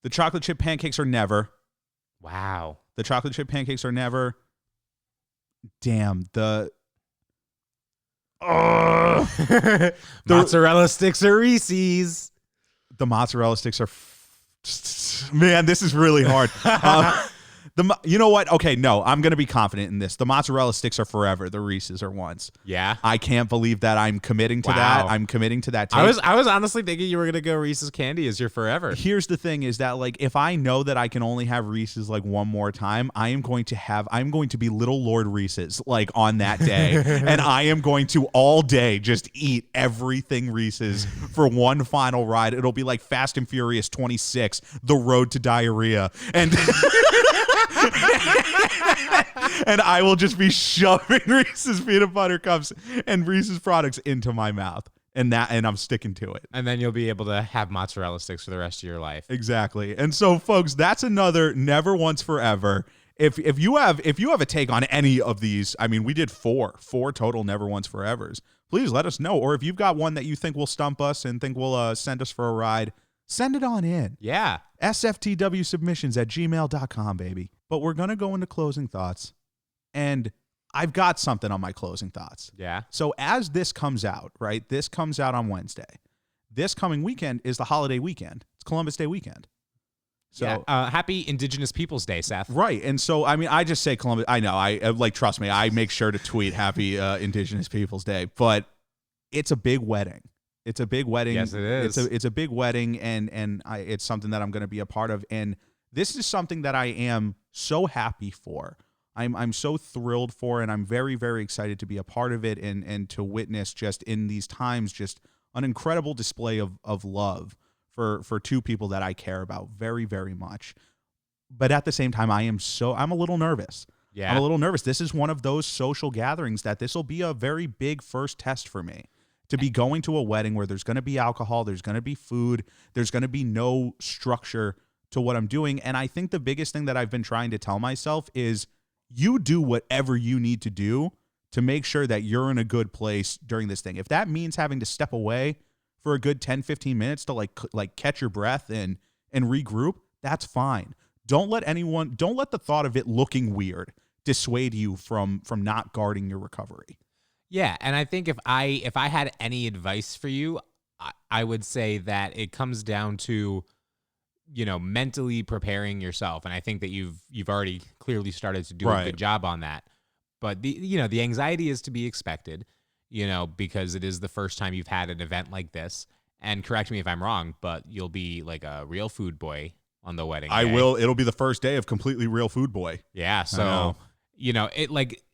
The chocolate chip pancakes are never. Wow. The chocolate chip pancakes are never. Damn. Mozzarella sticks are Reese's. The mozzarella sticks are. Man, this is really hard. You know what? Okay, no, I'm going to be confident in this. The mozzarella sticks are forever. The Reese's are once. Yeah. I can't believe that I'm committing to that. I'm committing to that take. I was honestly thinking you were gonna go Reese's candy as your forever. Here's the thing: is that, like, if I know that I can only have Reese's like one more time, I'm going to be Little Lord Reese's like on that day, and I am going to all day just eat everything Reese's for one final ride. It'll be like Fast and Furious 26, The Road to Diarrhea, and. And I will just be shoving Reese's peanut butter cups and Reese's products into my mouth. And I'm sticking to it. And then you'll be able to have mozzarella sticks for the rest of your life. Exactly. And so, folks, that's another never once forever. If you have a take on any of these, I mean, we did four total never once forevers. Please let us know. Or if you've got one that you think will stump us and think will send us for a ride, send it on in. Yeah. SFTWSubmissions@gmail.com, baby. But we're going to go into closing thoughts. And I've got something on my closing thoughts. Yeah. So as this comes out, right? This comes out on Wednesday. This coming weekend is the holiday weekend. It's Columbus Day weekend. So yeah. Happy Indigenous Peoples Day, Seth. Right. And so, I mean, I just say Columbus. I know. I like, trust me, I make sure to tweet Happy Indigenous Peoples Day. But it's a big wedding. It's a big wedding. Yes, it is. It's a big wedding, and it's something that I'm going to be a part of. And This is something that I am so happy for. I'm so thrilled for, and I'm very, very excited to be a part of it and to witness just in these times just an incredible display of love for two people that I care about very, very much. But at the same time, I'm a little nervous. Yeah. I'm a little nervous. This is one of those social gatherings that this will be a very big first test for me. To be going to a wedding where there's going to be alcohol, there's going to be food, there's going to be no structure to what I'm doing. And I think the biggest thing that I've been trying to tell myself is you do whatever you need to do to make sure that you're in a good place during this thing. If that means having to step away for a good 10, 15 minutes to like catch your breath and regroup, that's fine. Don't let the thought of it looking weird dissuade you from not guarding your recovery. Yeah, and I think if I had any advice for you, I would say that it comes down to, mentally preparing yourself, and I think that you've already clearly started to do a good job on that. But the anxiety is to be expected, because it is the first time you've had an event like this. And correct me if I'm wrong, but you'll be like a real food boy on the wedding day. I will. It'll be the first day of completely real food boy. Yeah, so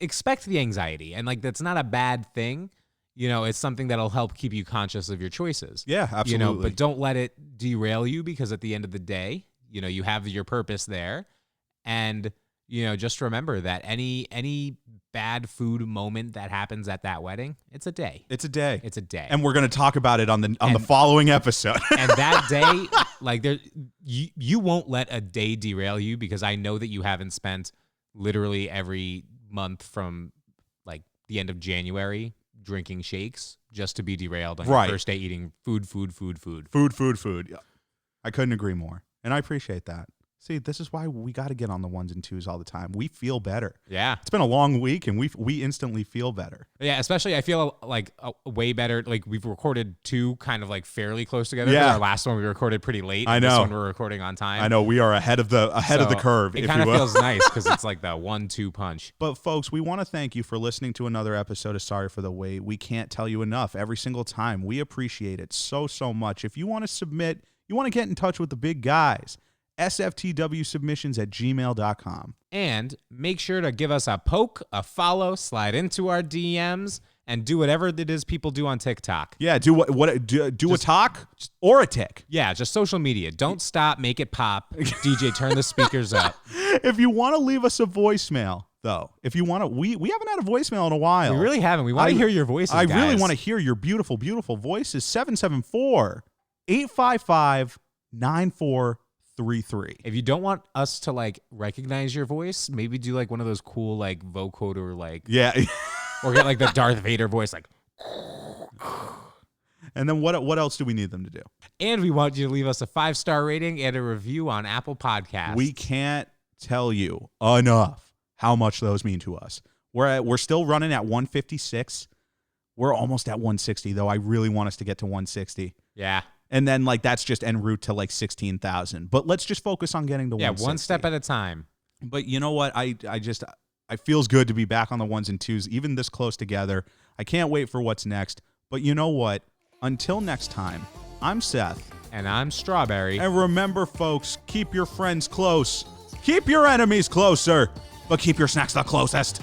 expect the anxiety, and that's not a bad thing. It's something that'll help keep you conscious of your choices. Yeah, absolutely. But don't let it derail you, because at the end of the day, you have your purpose there. And, just remember that any bad food moment that happens at that wedding, it's a day. It's a day. It's a day. And we're going to talk about it on the following episode. And that day, you won't let a day derail you, because I know that you haven't spent literally every month from the end of January drinking shakes just to be derailed on your first day eating food. Yeah. I couldn't agree more. And I appreciate that. See, this is why we got to get on the ones and twos all the time. We feel better. Yeah. It's been a long week, and we instantly feel better. Yeah, especially I feel way better. We've recorded two kind of fairly close together. Yeah. Our last one we recorded pretty late. I know. This one we're recording on time. I know. We are ahead of the curve. It kind of feels nice, because it's like the 1-2 punch. But folks, we want to thank you for listening to another episode of Sorry for the Wait. We can't tell you enough every single time. We appreciate it so much. If you want to submit, you want to get in touch with the big guys, SFTWSubmissions@gmail.com. And make sure to give us a poke, a follow, slide into our DMs, and do whatever it is people do on TikTok. Yeah, do a talk or a tick. Yeah, just social media. Don't stop, make it pop. DJ, turn the speakers up. If you want to leave us a voicemail, though, if you want to, we haven't had a voicemail in a while. We really haven't. We want to hear your voices, I guys. really want to hear your beautiful, beautiful voices. 774-855-9433. If you don't want us to recognize your voice, maybe do one of those cool vocoder yeah, or get the Darth Vader voice And then what else do we need them to do? And we want you to leave us a 5-star rating and a review on Apple Podcasts. We can't tell you enough how much those mean to us. We're still running at 156. We're almost at 160 though. I really want us to get to 160. Yeah. And then that's just en route to 16,000. But let's just focus on getting to 160. Yeah, one step at a time. But you know what? I feels good to be back on the ones and twos, even this close together. I can't wait for what's next. But you know what? Until next time, I'm Seth. And I'm Strawberry. And remember, folks, keep your friends close. Keep your enemies closer. But keep your snacks the closest.